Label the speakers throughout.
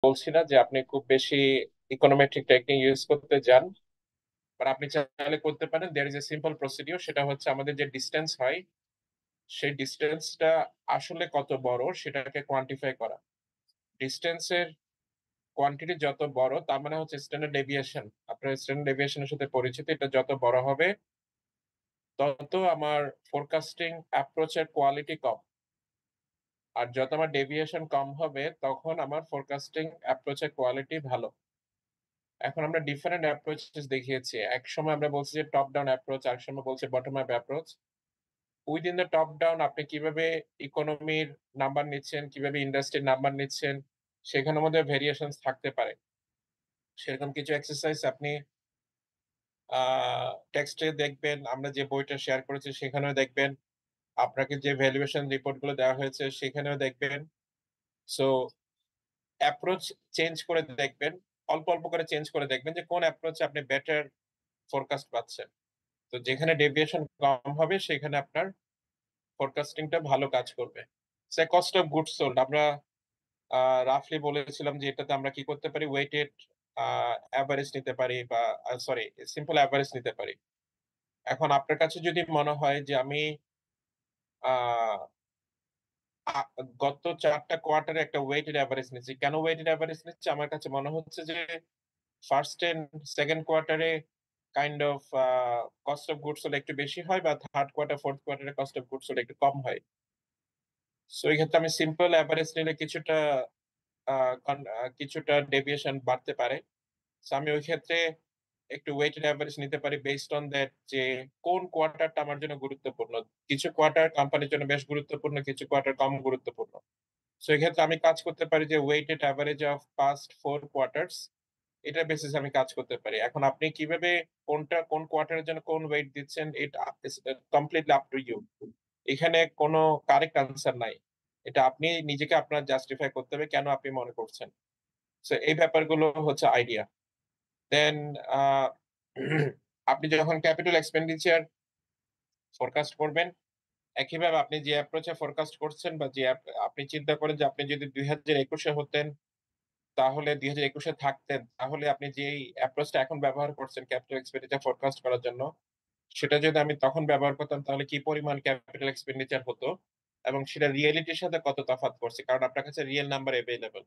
Speaker 1: বলছি না যে আপনি খুব বেশি ইকোনোমেট্রিক টেকনিক ইউজ করতে যান, বাট আপনি চাইলে করতে পারেন। There is a simple procedure, সেটা হচ্ছে আমাদের যে ডিস্টেন্স হয় সেই ডিস্টেন্সটা আসলে কত বড় সেটাকে কোয়ান্টিফাই করা। ডিস্টেন্সের কোয়ান্টিটি যত বড় তার মানে হচ্ছে স্ট্যান্ডার্ড ডেভিয়েশন। আপনার স্ট্যান্ডার্ড ডেভিয়েশনের সাথে পরিচিত, এটা যত বড় হবে তত আমার ফোরকাস্টিং অ্যাপ্রোচের কোয়ালিটি কম, আর যত আমার ডেভিয়েশন কম হবে তখন আমার ফোরকাস্টিং অ্যাপ্রোচের কোয়ালিটি ভালো। এখন আমরা ডিফারেন্ট অ্যাপ্রোচেস দেখিয়েছি। এক সময় আমরা বলছি যে টপ ডাউন অ্যাপ্রোচ, আর সময় বলছি bottom up approach. Within the top down আপনি কিভাবে ইকোনমির নাম্বার নিচ্ছেন, কিভাবে ইন্ডাস্ট্রির নাম্বার নিচ্ছেন, সেখানের মধ্যে ভেরিয়েশন থাকতে পারে। সেরকম কিছু এক্সারসাইজ আপনি টেক্সটে দেখবেন, আমরা যে বইটা শেয়ার করেছি সেখানেও দেখবেন, আপনাকে যে ভ্যালুয়েশন রিপোর্ট গুলো দেওয়া হয়েছে সেখানেও দেখবেন। সো অ্যাপ্রোচ চেঞ্জ করে দেখবেন, অল্প অল্প করে চেঞ্জ করে দেখবেন যে কোন অ্যাপ্রোচে আপনি বেটার ফোরকাস্ট পাচ্ছেন। তো যেখানে ডেভিয়েশন কম হবে সেখানে আপনার ফোরকাস্টিংটা ভালো কাজ করবে। সে কস্ট অফ গুডস সোল্ড আমরা রাফলি বলেছিলাম যে এটাতে আমরা কি করতে পারি, ওয়েটেড অ্যাভারেজ নিতে পারি, বা সরি সিম্পল অ্যাভারেজ নিতে পারি। এখন আপনার কাছে যদি মনে হয় যে আমি আহ, গত 4টা কোয়ার্টারে একটা ওয়েটেড অ্যাভারেজ নিচ্ছি, কেন ওয়েটেড অ্যাভারেজ নিচ্ছি? আমার কাছে মনে হচ্ছে যে ফার্স্ট এন্ড সেকেন্ড কোয়ার্টারে kind of cost of goods sold একটু বেশি হয়, বা থার্ড কোয়ার্টার ফোর্থ কোয়ার্টারে কস্ট অফ গুডস সোল্ড একটু কম হয়। সো এই ক্ষেত্রে আমি সিম্পল অ্যাভারেজ নিলে কিছুটা ডেভিয়েশন বাড়তে পারে। সো আমি ওই ক্ষেত্রে একটু ওয়েটেড অ্যাভারেজ নিতে পারি বেসড অন দ্যাট, যে কোন কোয়ার্টারটা আমার জন্য গুরুত্বপূর্ণ। কিছু কোয়ার্টার কোম্পানির জন্য বেশ গুরুত্বপূর্ণ, কিছু কোয়ার্টার কম গুরুত্বপূর্ণ। সো এক্ষেত্রে আমি কাজ করতে পারি যে weighted average of past 4 quarters, এটা বেসিস আমি কাজ করতে পারি। এখন আপনি কিভাবে কোন কোয়ার্টারের জন্য কোন ওয়েট দিচ্ছেন, এটা কমপ্লিটলি আপ টু ইউ। এখানে কোনো কারেক্ট আনসার নাই, এটা আপনি নিজেকে আপনার জাস্টিফাই করতে হবে কেন আপনি মনে করছেন। তো এই ব্যাপারগুলো হচ্ছে আইডিয়া। দেন আপনি যখন ক্যাপিটাল এক্সপেন্ডিচার ফোরকাস্ট করবেন, একইভাবে আপনি যে অ্যাপ্রোচে ফোরকাস্ট করছেন, বা যে আপনি চিন্তা করেন যে আপনি যদি 2021-এ হতেন, তাহলে 2021-এ থাকতেন, তাহলে আপনি যে অ্যাপ্রোচটা এখন ব্যবহার করছেন ক্যাপিটাল এক্সপেন্ডিচার ফোরকাস্ট করার জন্য, সেটা যদি আমি তখন ব্যবহার করতাম তাহলে কি পরিমাণ ক্যাপিটাল এক্সপেন্ডিচার হতো, এবং সেটা রিয়েলিটির সাথে কত তফাৎ করছে, কারণ আপনার কাছে রিয়েল নাম্বার অ্যাভেলেবল।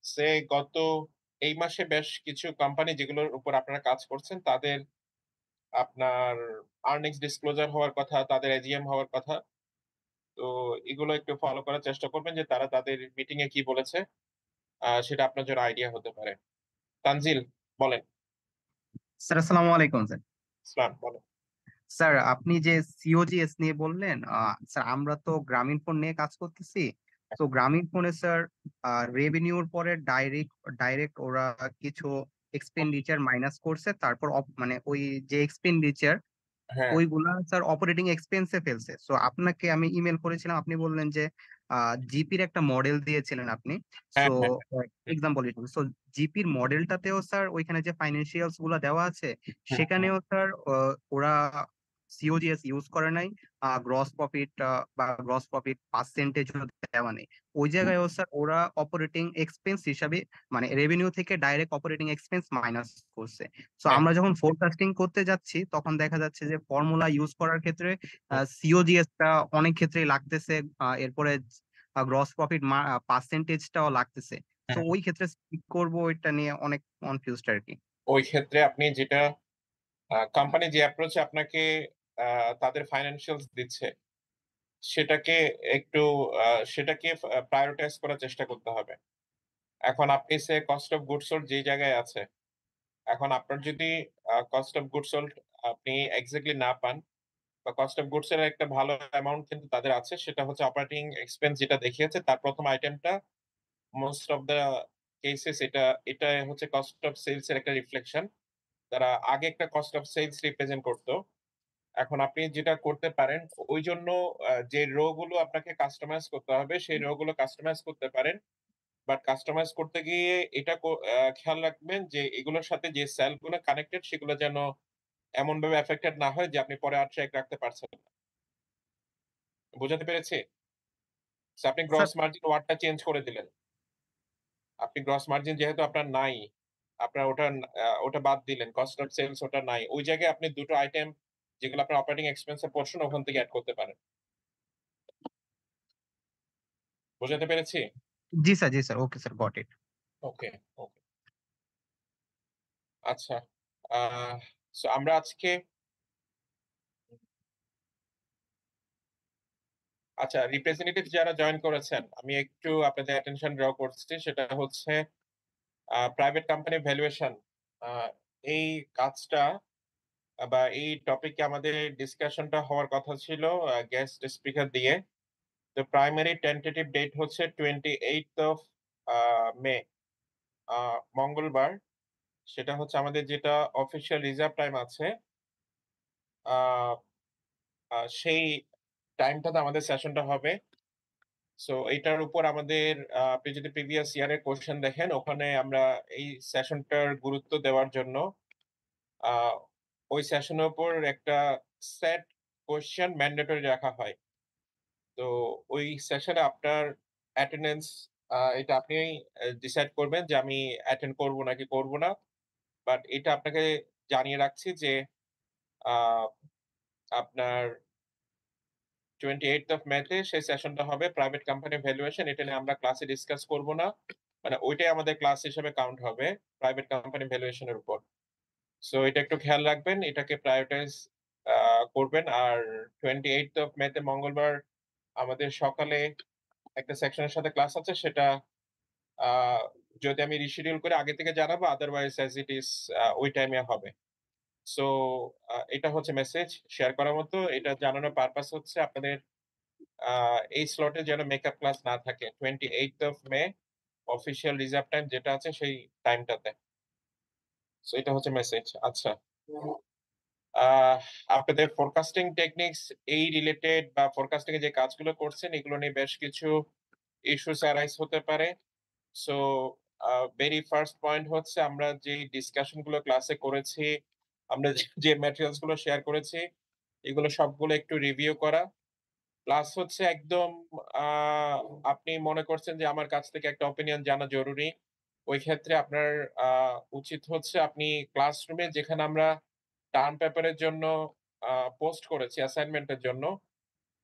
Speaker 1: সে গত এই মাসে বেশ কিছু কোম্পানি যেগুলোর উপর আপনারা কাজ করছেন, তাদের আপনার আর্নিংস ডিসক্লোজার হওয়ার কথা, তাদের এজিএম হওয়ার কথা। তো এগুলো একটু ফলো করার চেষ্টা করবেন যে তারা তাদের মিটিং এ কি বলেছে, সেটা আপনার জন্য আইডিয়া হতে পারে। তানজিল, বলেন।
Speaker 2: স্যার আসসালামু আলাইকুম স্যার।
Speaker 1: ইসলাম, বলেন।
Speaker 2: স্যার আপনি যে সিওজিএস নিয়ে বললেন, স্যার আমরা তো গ্রামীণ ফোন নিয়ে কাজ করতেছি। তো গ্রামীণ ফোনে স্যার রেভিনিউর পরে ডাইরেক্ট ডাইরেক্ট ওরা কিছু এক্সপেন্ডিচার মাইনাস করছে, তারপর মানে ওই যে এক্সপেন্ডিচার
Speaker 1: হ্যাঁ,
Speaker 2: ওইগুলা স্যার অপারেটিং এক্সপেন্সে ফেলছে। সো আপনাকে আমি ইমেল করেছিলাম, আপনি বললেন যে জিপির একটা মডেল দিয়েছিলেন আপনি।
Speaker 1: হ্যাঁ,
Speaker 2: সো
Speaker 1: হ্যাঁ,
Speaker 2: এক্সাম্পল হিসেবে, সো জিপির মডেলটাতেও স্যার ওইখানে যে ফাইন্যান্সিয়ালস গুলা দেওয়া আছে
Speaker 1: হ্যাঁ,
Speaker 2: সেখানেও স্যার ওরা সিওজিএস ইউজ করে নাই। গ্রস প্রফিট বা গ্রস প্রফিট পার্সেন্টেজ দেওয়া নেই। ওই জায়গায়ও স্যার ওরা অপারেটিং এক্সপেন্স হিসাবে মানে রেভিনিউ থেকে ডাইরেক্ট অপারেটিং এক্সপেন্স মাইনাস করছে। সো
Speaker 1: হ্যাঁ,
Speaker 2: আমরা যখন ফোরকাস্টিং করতে যাচ্ছি তখন দেখা যাচ্ছে যে ফর্মুলা ইউজ করার ক্ষেত্রে সিওজিএস টা অনেক ক্ষেত্রেই লাগতেছে। এরপরে গ্রস প্রফিট পার্সেন্টেজটাও লাগতেছে। তো
Speaker 1: হ্যাঁ।
Speaker 2: ওই ক্ষেত্রে কি করবো এটা নিয়ে অনেক কনফিউজড আর কি।
Speaker 1: ওই ক্ষেত্রে আপনি যেটা, কোম্পানি যে অ্যাপ্রোচে আপনাকে তাদের ফাইন্যান্সিয়ালস দিচ্ছে, সেটাকে একটু সেটাকে প্রায়োরিটাইজ করার চেষ্টা করতে হবে। এখন আপনি সে কস্ট অফ গুডস সোল্ড যে জায়গায় আছে, এখন আপনার যদি কস্ট অফ গুডস সোল্ড আপনি এক্স্যাক্টলি না পান, বা কস্ট অফ গুডস এর একটা ভালো অ্যামাউন্ট কিন্তু তাদের আছে, সেটা হচ্ছে অপারেটিং এক্সপেন্স যেটা দেখিয়েছে তার প্রথম আইটেমটা। মোস্ট অফ দ্য কেসেস এটা এটা হচ্ছে কস্ট অফ সেলস এর একটা রিফ্লেকশন। তারা আগে একটা কস্ট অফ সেলস রিপ্রেজেন্ট করতো। এখন আপনি যেটা করতে পারেন, ওই জন্য যে রো গুলো আপনাকে কাস্টমাইজ করতে হবে সেই রো গুলো কাস্টমাইজ করতে পারেন। বাট কাস্টমাইজ করতে গিয়ে এটা খেয়াল রাখবেন যে এগুলোর সাথে যে সেল গুলো কানেক্টেড সেগুলো যেন এমন ভাবে এফেক্টেড না হয় যে আপনি পরে আর ট্র্যাক রাখতে পারছেন না। বোঝাতে পেরেছি? So, আপনি
Speaker 2: স্যার
Speaker 1: গ্রস মার্জিন ওয়ার্ডটা চেঞ্জ করে দিলেন, আপনি গ্রস মার্জিন যেহেতু আপনার নাই, আপনার ওটা বাদ দিলেন। কস্ট অফ সেলস ওটা নাই। ওই জায়গায় আপনি ২ টো আইটেম যেগুলো আপনার অপারেটিং এক্সপেন্স এ পোরশন ওখান থেকে এড করতে পারেন। বোঝাতে পেরেছি?
Speaker 2: জি স্যার, জি sir. Okay sir, got it.
Speaker 1: Okay, okay. আচ্ছা। আ সো আমরা আজকে আচ্ছা রিপ্রেজেন্টেটিভ যারা জয়েন করেছেন, আমি একটু আপনাদের অ্যাটেনশন ড্র করছি। সেটা হচ্ছে প্রাইভেট কোম্পানি ভ্যালুয়েশন। আ এই কাজটা বা এই টপিকে আমাদের ডিসকাশনটা হওয়ার কথা ছিল গেস্ট স্পিকার দিয়ে। তো প্রাইমারি টেন্টেটিভ ডেট হচ্ছে 28th অফ আ মে, আ মঙ্গলবার। সেটা হচ্ছে আমাদের যেটা অফিসিয়াল রিজার্ভ টাইম আছে, আ আ সেই টাইমটাতে আমাদের সেশনটা হবে। সো এইটার উপর আমাদের আপনি যদি প্রিভিয়াস ইয়ার এর কোয়েশ্চেন দেখেন, ওখানে আমরা এই সেশনটার গুরুত্ব দেওয়ার জন্য আ ওই সেশনের উপর একটা সেট কোয়েশ্চেন ম্যান্ডেটরি রাখা হয়। তো ওই সেশনে আপনার অ্যাটেন্ডেন্স এটা আপনি ডিসাইড করবেন যে আমি অ্যাটেন্ড করব নাকি করব না। বাট এটা আপনাকে জানিয়ে রাখছি যে আ আপনার 28th অফ মে তে সেই সেশনটা হবে প্রাইভেট কোম্পানি ভ্যালুয়েশন। এটা নিয়ে আমরা ক্লাসে ডিসকাস করব না। মানে ওইটাই আমাদের ক্লাস হিসেবে কাউন্ট হবে প্রাইভেট কোম্পানি ভ্যালুয়েশন এর উপর। সো এটা একটু খেয়াল রাখবেন। এটাকে প্রায়োরিটাইজ আ করবেন। আর 28th অফ মে তে মঙ্গলবার আমাদের সকালে একটা সেকশনের সাথে ক্লাস আছে সেটা আ যদি আমি রিশিডিউল করে আগে থেকে জানাবো, আদারওয়াইজ অ্যাজ ইট ইজ ওই টাইমে হবে। সো এটা হচ্ছে মেসেজ শেয়ার করার মতো। এটা জানানোর পারপাস হচ্ছে আপনাদের আ এই স্লটে যেন মেকআপ ক্লাস না থাকে। 28th of May official reserve time যেটা আছে সেই টাইমটাতে। সো এটা হচ্ছে মেসেজ। আচ্ছা। আহ আপনাদের ফোরকাস্টিং টেকনিকস এই রিলেটেড বা ফোরকাস্টিং এ যে কাজগুলো করছেন এগুলো নিয়ে বেশ কিছু ইস্যুস অ্যারাইজ হতে পারে। সো ভেরি ফার্স্ট পয়েন্ট হচ্ছে আমরা যে ডিসকাশন গুলো ক্লাসে করেছি, আমরা যে ম্যাটেরিয়ালস গুলো শেয়ার করেছি, এগুলো সবগুলো একটু রিভিউ করা। প্লাস হচ্ছে একদম আ আপনি মনে করছেন যে আমার কাছ থেকে একটা ওপিনিয়ন জানা জরুরি। ওই ক্ষেত্রে আপনার আ উচিত হচ্ছে আপনি ক্লাসরুমে যেখানে আমরা টার্ম পেপারের জন্য আ পোস্ট করেছি অ্যাসাইনমেন্টের জন্য,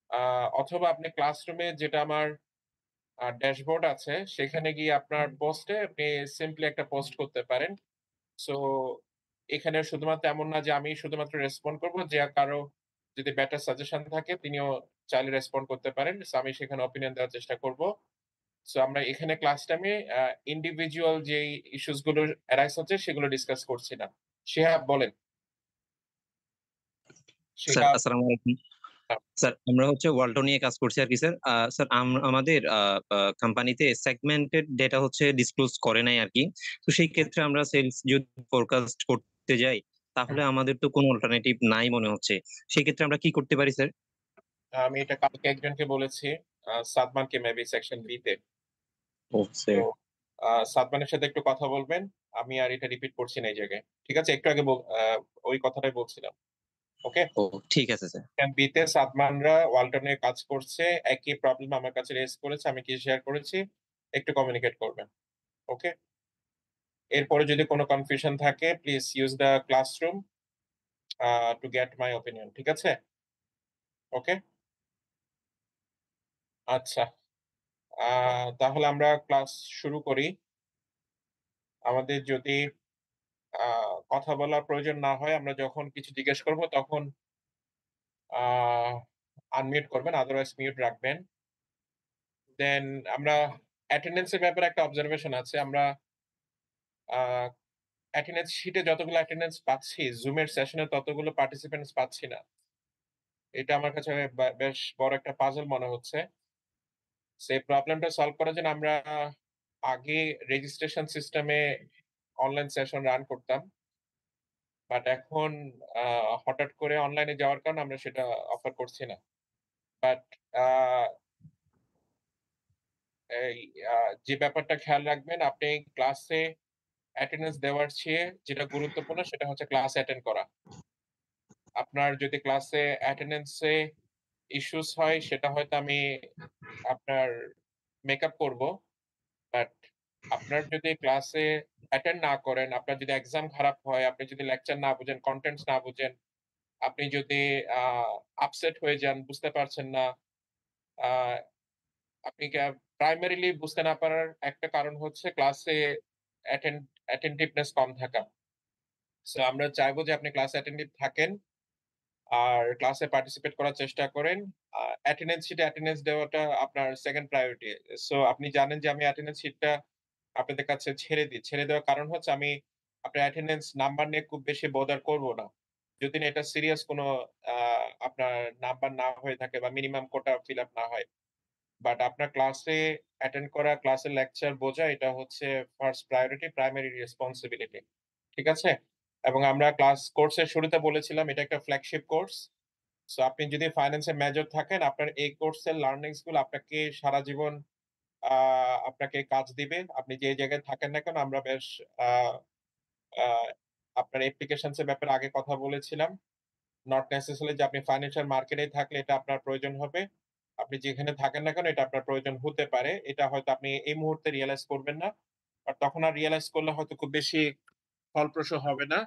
Speaker 1: আ অথবা আপনি ক্লাসরুমে যেটা আমার ড্যাশবোর্ড আছে সেখানে গিয়ে আপনার পোস্টে আপনি সিম্পলি একটা পোস্ট করতে পারেন। সো এখানে শুধুমাত্র এমন না যে আমি শুধুমাত্র রেসপন্ড করব। যে কারো যদি বেটার সাজেশন থাকে তিনিও চাইলে রেসপন্ড করতে পারেন। সো আমি সেখানে ওপিনিয়ন দেওয়ার চেষ্টা করব। সো আমরা এখানে ক্লাস টাইমে ইন্ডিভিজুয়াল যেই ইস্যুস গুলো অ্যারাইজ হচ্ছে সেগুলো ডিসকাস করছি না। শিহাব বলেন।
Speaker 3: স্যার
Speaker 1: শিহাব।
Speaker 3: আসসালামু আলাইকুম। স্যার আমরা হচ্ছে ওয়ালটন নিয়ে কাজ করছি আরকি স্যার। স্যার আমাদের কোম্পানিতে সেগমেন্টেড ডেটা হচ্ছে ডিসক্লোজ করে নাই আরকি। তো সেই ক্ষেত্রে আমরা সেলস যদি ফোরকাস্ট করতে যাই তাহলে আমাদের তো কোনো অল্টারনেটিভ নাই মনে হচ্ছে। সেক্ষেত্রে আমরা কি করতে পারি স্যার?
Speaker 1: আমি এটা কালকে একজনকে বলেছি। সাদমানকে মেবি সেকশন বি তে।
Speaker 3: ও
Speaker 1: তো
Speaker 3: স্যার।
Speaker 1: সাদমানের সাথে একটু কথা বলবেন। আমি আর এটা রিপিট করছি না এই জায়গায়। ঠিক আছে? একটু আগে ওই কথাটাই বলছিলাম। ওকে?
Speaker 3: ও ঠিক আছে স্যার।
Speaker 1: সেকশন বি তে সাদমানরা ওয়ালটন নিয়ে কাজ করছে। একই প্রবলেম আমার কাছে রেইজ করেছে। আমি কি শেয়ার করেছি। একটু কমিউনিকেট করবেন। ওকে? এরপরে যদি কোনো কনফিউশন থাকে please use the classroom to get my opinion. ঠিক আছে? ওকে? আচ্ছা। আ তাহলে আমরা ক্লাস শুরু করি। আমাদের যদি আ কথা বলার প্রয়োজন না হয়, আমরা যখন কিছু জিজ্ঞেস করব তখন আ আনমিউট করবেন, আদারওয়াইজ মিউট রাখবেন। দেন আমরা অ্যাটেন্ডেন্স এর ব্যাপারে একটা অবজারভেশন আছে। আমরা আ অ্যাটেন্ডেন্স শিটে যতগুলো অ্যাটেন্ডেন্স পাচ্ছি, Zoom এর সেশনে ততগুলো পার্টিসিপেন্টস পাচ্ছি না। এটা আমার কাছে বেশ বড় একটা পাজল মনে হচ্ছে। সেই প্রবলেমটা সলভ করার জন্য আমরা আগে রেজিস্ট্রেশন সিস্টেমে অনলাইন সেশন রান করতাম। বাট এখন আ হঠাৎ করে অনলাইনে যাওয়ার কারণে আমরা সেটা অফার করছি না। বাট আ এই যে ব্যাপারটা খেয়াল রাখবেন আপনি ক্লাসে অ্যাটেন্ডেন্স দেওয়ার চেয়ে যেটা গুরুত্বপূর্ণ সেটা হচ্ছে ক্লাস অ্যাটেন্ড করা। আপনার যদি ক্লাসে অ্যাটেন্ডেন্স এ ইস্যুস হয় সেটা হয়তো আমি আপনার মেকআপ করব। বাট আপনার যদি ক্লাসে অ্যাটেন্ড না করেন, আপনার যদি এক্সাম খারাপ হয়, আপনি যদি লেকচার না বুঝেন, কনটেন্টস না বুঝেন, আপনি যদি আ আপসেট হয়ে যান, বুঝতে পারছেন না, আ আপনি প্রাইমারিলি বুঝতে না পারার একটা কারণ হচ্ছে ক্লাসে অ্যাটেনটিভনেস কম থাকা। সো আমরা চাইবো যে আপনি ক্লাসে অ্যাটেনটিভ থাকেন আর ক্লাসে পার্টিসিপেট করার চেষ্টা করেন। অ্যাটেন্ডেন্স শিটে অ্যাটেন্ডেন্স দেওয়াটা আপনার সেকেন্ড প্রায়োরিটি। সো আপনি জানেন যে আমি অ্যাটেন্ডেন্স শিটটা আপনাদের কাছে ছেড়ে দিই। ছেড়ে দেওয়ার কারণ হচ্ছে আমি আপনার অ্যাটেন্ডেন্স নাম্বার নিয়ে খুব বেশি বদার করব না। যদি না এটা সিরিয়াস কোনো আ আপনার নাম্বার না হয়ে থাকে বা মিনিমাম কোটা ফিল আপ না হয়। বাট আপনার ক্লাসে অ্যাটেন্ড করা, ক্লাসের লেকচার বোঝা এটা হচ্ছে ফার্স্ট প্রায়োরিটি, প্রাইমারি রেসপনসিবিলিটি। ঠিক আছে? এবং আমরা কোর্সের শুরুতে বলেছিলাম এটা একটা ফ্ল্যাগশিপ কোর্স। সো আপনি যদি ফাইন্যান্স এ মেজর থাকেন, আপনার এই কোর্সের লার্নিংস গুলো আপনাকে সারা জীবন আ আপনাকে কাজ দিবে। আপনি যে জায়গায় থাকেন না কেন আমরা বেশ আ আ আপনার অ্যাপ্লিকেশনস এর ব্যাপারে আগে কথা বলেছিলাম। নট নেসেসারিলি যে আপনি ফাইন্যান্সিয়াল মার্কেটেই থাকলে এটা আপনার প্রয়োজন হবে। আপনি যেখানে থাকেন না কেন এটা আপনার প্রয়োজন হতে পারে। এটা হয়তো আপনি এই মুহূর্তে রিয়ালাইজ করবেন না। আর তখন আর রিয়ালাইজ করলে হয়তো খুব বেশি ফলপ্রসূ হবে না।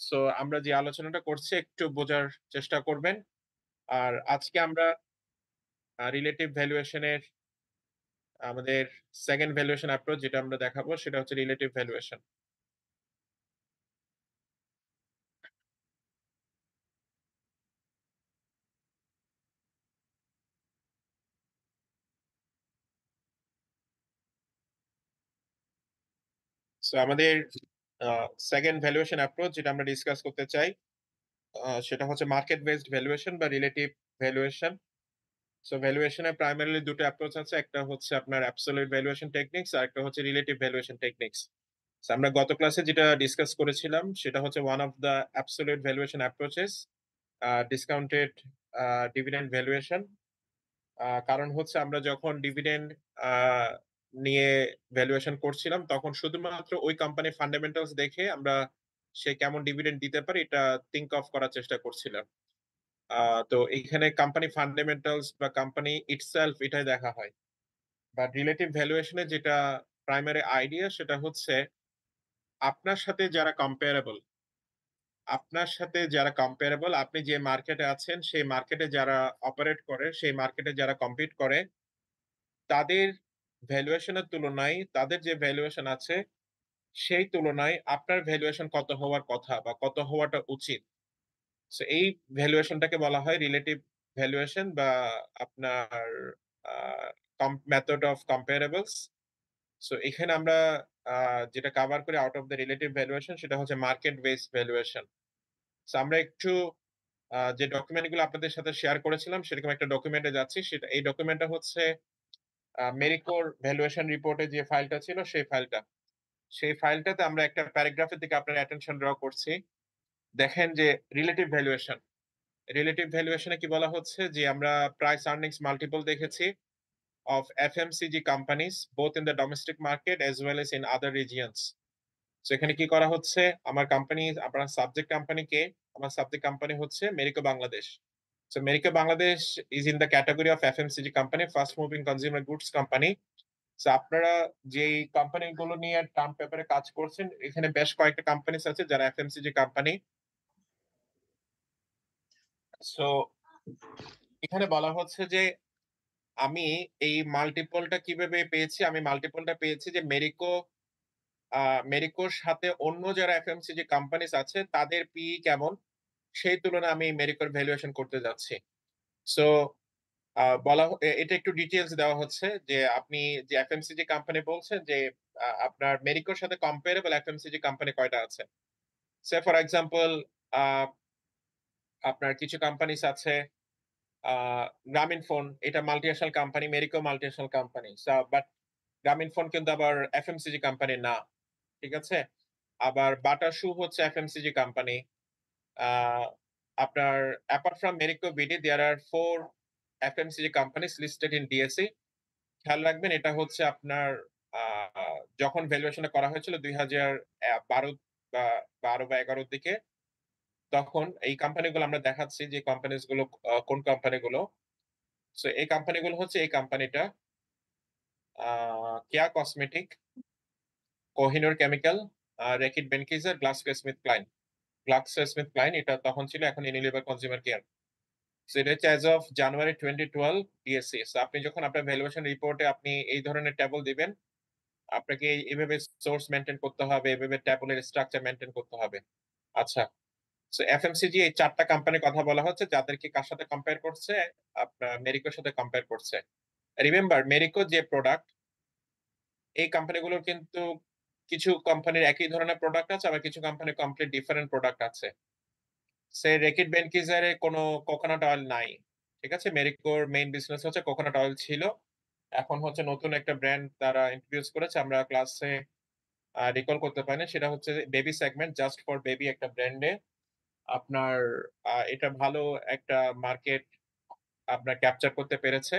Speaker 1: সো আমরা যে আলোচনাটা করছি একটু বোঝার চেষ্টা করবেন। আর আজকে আমরা রিলেটিভ ভ্যালুয়েশন এর আমাদের সেকেন্ড ভ্যালুয়েশন অ্যাপ্রোচ যেটা আমরা দেখাবো সেটা হচ্ছে রিলেটিভ ভ্যালুয়েশন। সো আমাদের সেকেন্ড ভ্যালুয়েশন অ্যাপ্রোচ যেটা আমরা ডিসকাস করতে চাই সেটা হচ্ছে মার্কেট বেসড ভ্যালুয়েশন বা রিলেটিভ ভ্যালুয়েশন। সো ভ্যালুয়েশন এর প্রাইমারিলি দুটো অ্যাপ্রোচ আছে। একটা হচ্ছে আপনার অ্যাবসোলিউট ভ্যালুয়েশন টেকনিকস আর একটা হচ্ছে রিলেটিভ ভ্যালুয়েশন টেকনিকস। সো আমরা গত ক্লাসে যেটা ডিসকাস করেছিলাম সেটা হচ্ছে one of the absolute valuation approaches discounted dividend valuation. কারণ হচ্ছে আমরা যখন ডিভিডেন্ড আ নিয়ে ভ্যালুয়েশন করছিলাম তখন শুধুমাত্র ওই কোম্পানির ফান্ডামেন্টালস দেখে আমরা সে কেমন ডিভিডেন্ড দিতে পারে এটা থিংক অফ করার চেষ্টা করছিলাম। আ তো এখানে কোম্পানি ফান্ডামেন্টালস বা কোম্পানি ইটসেলফ এটাই দেখা হয়। বাট রিলেটিভ ভ্যালুয়েশন এর যেটা প্রাইমারি আইডিয়া সেটা হচ্ছে আপনার সাথে যারা কম্পারেবল, আপনি যে মার্কেটে আছেন সেই মার্কেটে যারা অপারেট করে, সেই মার্কেটে যারা কম্পিট করে তাদের ভ্যালুয়েশন এর তুলনায় তাদের যে ভ্যালুয়েশন আছে সেই তুলনায় আপনার ভ্যালুয়েশন কত হওয়ার কথা বা কত হওয়াটা উচিত। সো এই ভ্যালুয়েশনটাকে বলা হয় রিলেটিভ ভ্যালুয়েশন বা আপনার আ মেথড অফ কম্পারেবলস। সো এখানে আমরা যেটা কভার করি out of the relative valuation সেটা হচ্ছে মার্কেট বেসড ভ্যালুয়েশন। সো আমরা একটু যে ডকুমেন্ট গুলো আপনাদের সাথে শেয়ার করেছিলাম সেরকম একটা ডকুমেন্টে যাচ্ছি। এই ডকুমেন্টটা হচ্ছে মেরিকোর ভ্যালুয়েশন রিপোর্টে যে ফাইলটা ছিল সেই ফাইলটা। সেই ফাইলটাতে আমরা একটা প্যারাগ্রাফের দিকে আপনার অ্যাটেনশন ড্র করছি। দেখেন যে রিলেটিভ ভ্যালুয়েশন। রিলেটিভ ভ্যালুয়েশন এ কি বলা হচ্ছে যে আমরা প্রাইস আর্নিংস মাল্টিপল দেখেছি of FMCG companies both in the domestic market as well as in other regions. So এখানে কি করা হচ্ছে আপনার সাবজেক্ট কোম্পানি কে? আমার সাবজেক্ট কোম্পানি হচ্ছে merry-go Bangladesh. So merry-go Bangladesh is in the category of FMCG company, fast moving consumer goods company. So আপনারা যেই কোম্পানিগুলো নিয়ে টার্ম পেপারে কাজ করছেন এখানে বেশ কয়েকটা কোম্পানিস আছে যারা FMCG কোম্পানি। সো এখানে বলা হচ্ছে যে আমি এই মাল্টিপলটা কিভাবে পেয়েছি? আমি মাল্টিপলটা পেয়েছি যে মেরিকোর সাথে অন্য যারা FMCG কোম্পানিস আছে তাদের PE কেমন সেই তুলনায় আমি মেরিকোর ভ্যালুয়েশন করতে যাচ্ছি। সো এটা একটু ডিটেইলস দেওয়া হচ্ছে যে আপনি যে FMCG কোম্পানি বলছেন যে আপনার মেরিকোর সাথে কম্পারেবল FMCG কোম্পানি কয়টা আছে? সে ফর এক্সাম্পল আ আপনার কিছু কোম্পানিস আছে আ গ্রামীণফোন এটা multinational company, merry-go multinational company. But Grameenphone কিন্তু আবার FMCG কোম্পানি না। ঠিক আছে? আবার বাটা শু হচ্ছে FMCG কোম্পানি। আ আপনার apart from Marico BD there are 4 FMCG companies listed in DSE. খেয়াল রাখবেন এটা হচ্ছে আপনার আ যখন ভ্যালুয়েশনটা করা হয়েছিল ২০১২ বা ১২ বা ১১ র দিকে তখন এই কোম্পানিগুলো আমরা দেখাচ্ছি যে কোম্পানিজ গুলো কোন কোম্পানিগুলো। এই কোম্পানিগুলো হচ্ছে এই কোম্পানিটা আ Keya cosmetic, Kohinoor chemical, Reckitt Benckiser, GlaxoSmithKline. GlaxoSmithKline এটা তখন ছিল, এখন ইউনিলিভার কনজিউমার কেয়ার। সো এটা হচ্ছে as of January 2012 DSC. So আপনি যখন আপনার ভ্যালুয়েশন রিপোর্টে আপনি এই ধরনের টেবল দিবেন, আপনাকে এইভাবে সোর্স মেনটেন করতে হবে, এভাবে টেবলের স্ট্রাকচার মেনটেন করতে হবে। আচ্ছা, সো এফএমসিজি এই 4টা কোম্পানির কথা বলা হচ্ছে, যাদেরকে কার সাথে কম্পেয়ার করছে? আপনার মেরিকোর সাথে কম্পেয়ার করছে। রিমেম্বার, মেরিকো যে প্রোডাক্ট, এই কোম্পানিগুলোর কিন্তু কিছু কোম্পানির একই ধরনের প্রোডাক্ট আছে, আবার কিছু কোম্পানির কমপ্লিট ডিফারেন্ট প্রোডাক্ট আছে। সে রেকিট বেনকিজারে কোনো কোকোনাট অয়েল নাই। ঠিক আছে? মেরিকোর মেইন বিজনেস হচ্ছে কোকোনাট অয়েল ছিল। এখন হচ্ছে নতুন একটা ব্র্যান্ড তারা ইন্ট্রোডিউস করেছে, আমরা ক্লাসে রিকল করতে পারি না। সেটা হচ্ছে baby segment, just for baby একটা ব্র্যান্ডে আপনার এটা ভালো একটা মার্কেট আপনার ক্যাপচার করতে পেরেছে।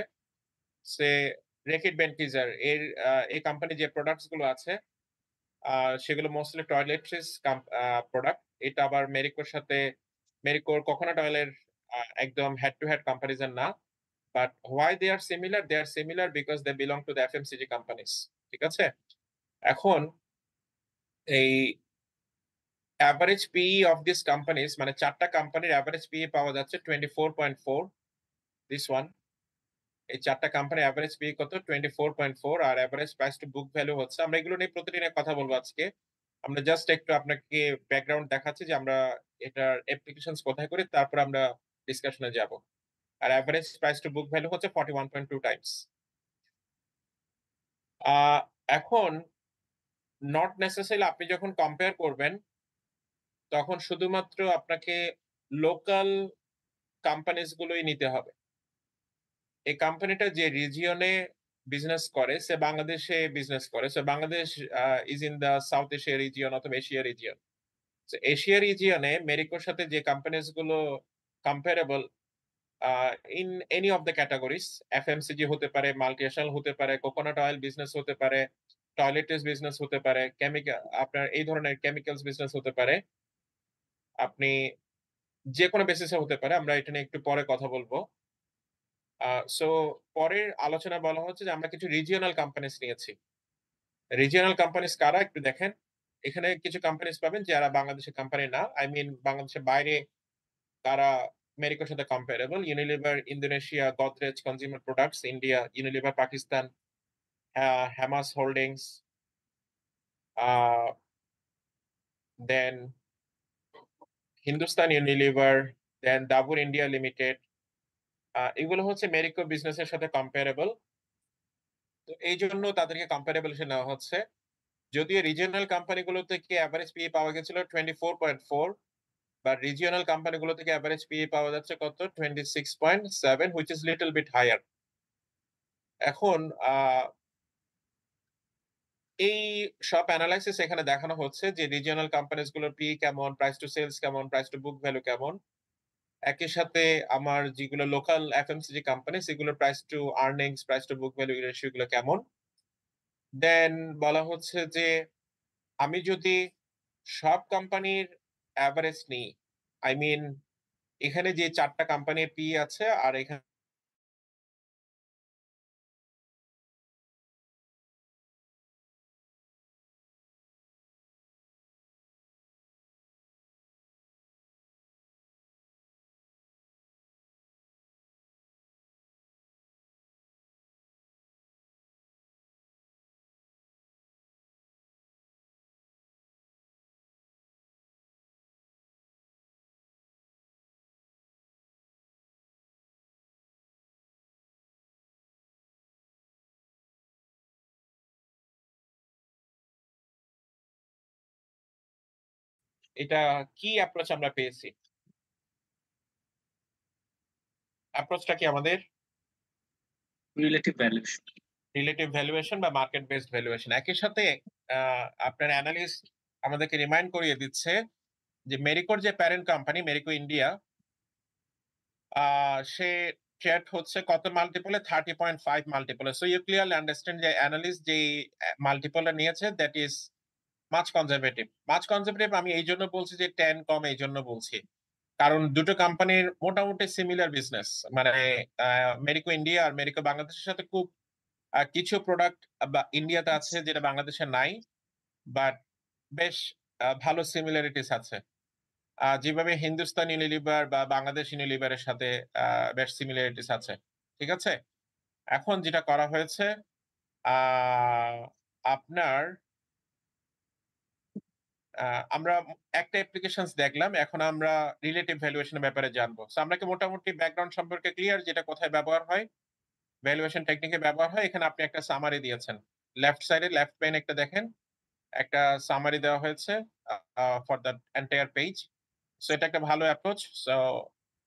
Speaker 1: সে রেকিট বেনকিজার এর এই কোম্পানি যে প্রোডাক্টস গুলো আছে সেগুলো মোস্টলি টয়লেট্রিজ প্রোডাক্ট। এটা আবার মেরিকোর সাথে, মেরিকোর কোকোনাট অয়েলের একদম হেড টু হেড কম্পারিজন না। But why they are similar? They are similar because they belong to the FMCG companies. ঠিক আছে? এখন এই average PE of this companies, মানে 4টা কোম্পানির অ্যাভারেজ পিই পাওয়া যাচ্ছে 24.4। দিস ওয়ান, এই 4টা কোম্পানির অ্যাভারেজ পিই কত? 24.4। আর average price to book value হচ্ছে, আমরা এগুলো নিয়ে প্রতিদিনের কথা বলবো আজকে। আমরা জাস্ট একটু আপনাকে ব্যাকগ্রাউন্ড দেখাচ্ছি যে আমরা এটার অ্যাপ্লিকেশনস কোথায় করি, তারপর আমরা ডিসকাশনে যাব। আর average price to book value হচ্ছে 41.2 টাইমস। এখন নট নেসেসারিলি আপনি যখন কম্পেয়ার করবেন, তখন শুধুমাত্র আপনাকে লোকাল কোম্পানিজ গুলোই নিতে হবে। এই কোম্পানিটা যে রিজিয়নে বিজনেস করে, সে বাংলাদেশে বিজনেস করে। So Bangladesh is in the south Asia region অথবা এশিয়া রিজিয়ন। এশিয়া রিজিয়নে মেরিকোর সাথে যে কোম্পানিজ গুলো comparable in any of the categories, FMCG হতে পারে, মাল্টিনেশনাল হতে পারে, কোকোনাট অয়েল বিজনেস হতে পারে, টয়লেট্রিজ বিজনেস হতে পারে, কেমিক্যাল আপনার এই ধরনের কেমিক্যালস বিজনেস হতে পারে, আপনি যে কোনো বেসিসে হতে পারে। আমরা এটা নিয়ে একটু পরে কথা বলবো। সো পরের আলোচনা বলা হচ্ছে যে আমরা কিছু রিজিওনাল কোম্পানিজ নিয়েছি। রিজিওনাল কোম্পানিজ কারা একটু দেখেন। এখানে কিছু কোম্পানিজ পাবেন যারা বাংলাদেশের কোম্পানি না, আই মিন বাংলাদেশের বাইরে, তারা আমেরিকার সাথে comparable. Unilever Indonesia, Godrej consumer products India, Unilever Pakistan, Hemas holdings, then Hindustan Unilever, then Dabur India limited. এগুলো হচ্ছে মেরিকো বিজনেসের সাথে কম্পারেবল। তো এই জন্য তাদেরকে কম্পারেবল হিসেবে নেওয়া হচ্ছে। যদিও রিজিওনাল কোম্পানিগুলো থেকে অ্যাভারেজ পিই পাওয়া গেছিল 24.4, বা রিজিওনাল কোম্পানিগুলো থেকে অ্যাভারেজ পিই পাওয়া যাচ্ছে কত? 26.7, which is little bit higher. এখন এই সব অ্যানালাইসিস এখানে দেখানো হচ্ছে যে রিজিওনাল কোম্পানিজ গুলোর পিই কেমন, প্রাইস টু সেলস কেমন, প্রাইস টু বুক ভ্যালু কেমন। একই সাথে আমার যেগুলো লোকাল এফএমসিজি কোম্পানি, সেগুলোর price to earnings, price to book value ratio গুলো কেমন। দেন বলা হচ্ছে যে আমি যদি সব কোম্পানির অ্যাভারেজ নিই, আই মিন এখানে যে 4টা কোম্পানির পি আছে আর এখানে এটা কি অ্যাপ্রোচ আমরা পেয়েছি? অ্যাপ্রোচটা কি আমাদের?
Speaker 4: Relative valuation.
Speaker 1: রিলেটিভ ভ্যালুয়েশন বা মার্কেট বেসড ভ্যালুয়েশন। একই সাথে আপনার অ্যানালিস্ট আমাদেরকে রিমাইন্ড করিয়ে দিচ্ছে যে মেরিকোর যে প্যারেন্ট কোম্পানি মেরিকো ইন্ডিয়া, সে ট্রেড হচ্ছে কত মাল্টিপলে? 30.5 মাল্টিপলে। সো ইউ ক্লিয়ারলি আন্ডারস্ট্যান্ড যে অ্যানালিস্ট যে মাল্টিপলটা নিয়েছে, that is much conservative. Much conservative আমি এই জন্য বলছি যে 10 কম, এই জন্য বলছি কারণ দুটো কোম্পানির মোটামুটি সিমিলার বিজনেস। মানে মেরিকো ইন্ডিয়া আর মেরিকো বাংলাদেশের সাথে খুব কিছু প্রোডাক্ট বা ইন্ডিয়াতে আছে যেটা বাংলাদেশে নাই। বাট বেশ ভালো সিমিলারিটিস আছে। যেভাবে হিন্দুস্তান ইউনিলিভার বা বাংলাদেশ ইউনিলিভারের সাথে বেশ সিমিলারিটিস আছে। ঠিক আছে? এখন যেটা করা হয়েছে আ আপনার আমরা একটা অ্যাপ্লিকেশনস দেখলাম। এখন আমরা রিলেটিভ ভ্যালুয়েশন এর ব্যাপারে জানবো। সো আমরা কি মোটামুটি ব্যাকগ্রাউন্ড সম্পর্কে ক্লিয়ার যেটা কোথায় ব্যবহার হয়? ভ্যালুয়েশন টেকনিকে ব্যবহার হয়। এখানে আপনি একটা সামারি দিয়েছেন। লেফট সাইডে লেফট পেইন একটা দেখেন। একটা সামারি দেওয়া হয়েছে for the entire page. So এটা একটা ভালো অ্যাপ্রোচ। সো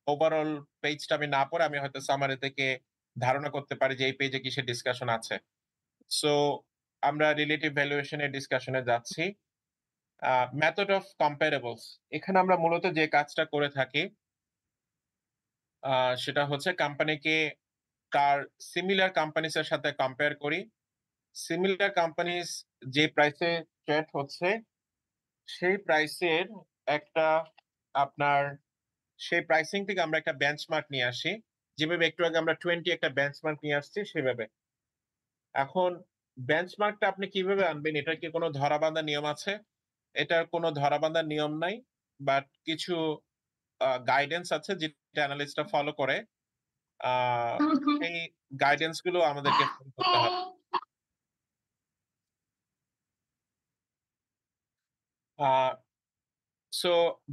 Speaker 1: ওভারঅল পেজটা আমি না পড়ে আমি হয়তো সামারি থেকে ধারণা করতে পারি যে এই পেজে কিসের ডিসকাশন আছে। সো আমরা রিলেটিভ ভ্যালুয়েশন এর ডিসকাশনে যাচ্ছি। মেথড অফ কম্পারেবলস এখানে আমরা মূলত যে কাজটা করে থাকি সেটা হচ্ছে কোম্পানিকে তার সিমিলার কোম্পানিজ এর সাথে কম্পেয়ার করি। সিমিলার কোম্পানিজ যে প্রাইসে ট্রেড হচ্ছে সেই প্রাইসের একটা আপনার সেই প্রাইসিং থেকে আমরা একটা বেঞ্চমার্ক নিয়ে আসি। যেভাবে একটু আগে আমরা 20 একটা বেঞ্চমার্ক নিয়ে আসছি সেভাবে। এখন বেঞ্চমার্কটা আপনি কিভাবে আনবেন? এটার কি কোনো ধরাবাঁধা নিয়ম আছে? এটার কোনো ধরাবাঁধা নিয়ম নাই। বাট কিছু গাইডেন্স আছে যেটা অ্যানালিস্টরা ফলো করে। আ সেই গাইডেন্স গুলো আমাদেরকে ফলো করতে হবে। আ সো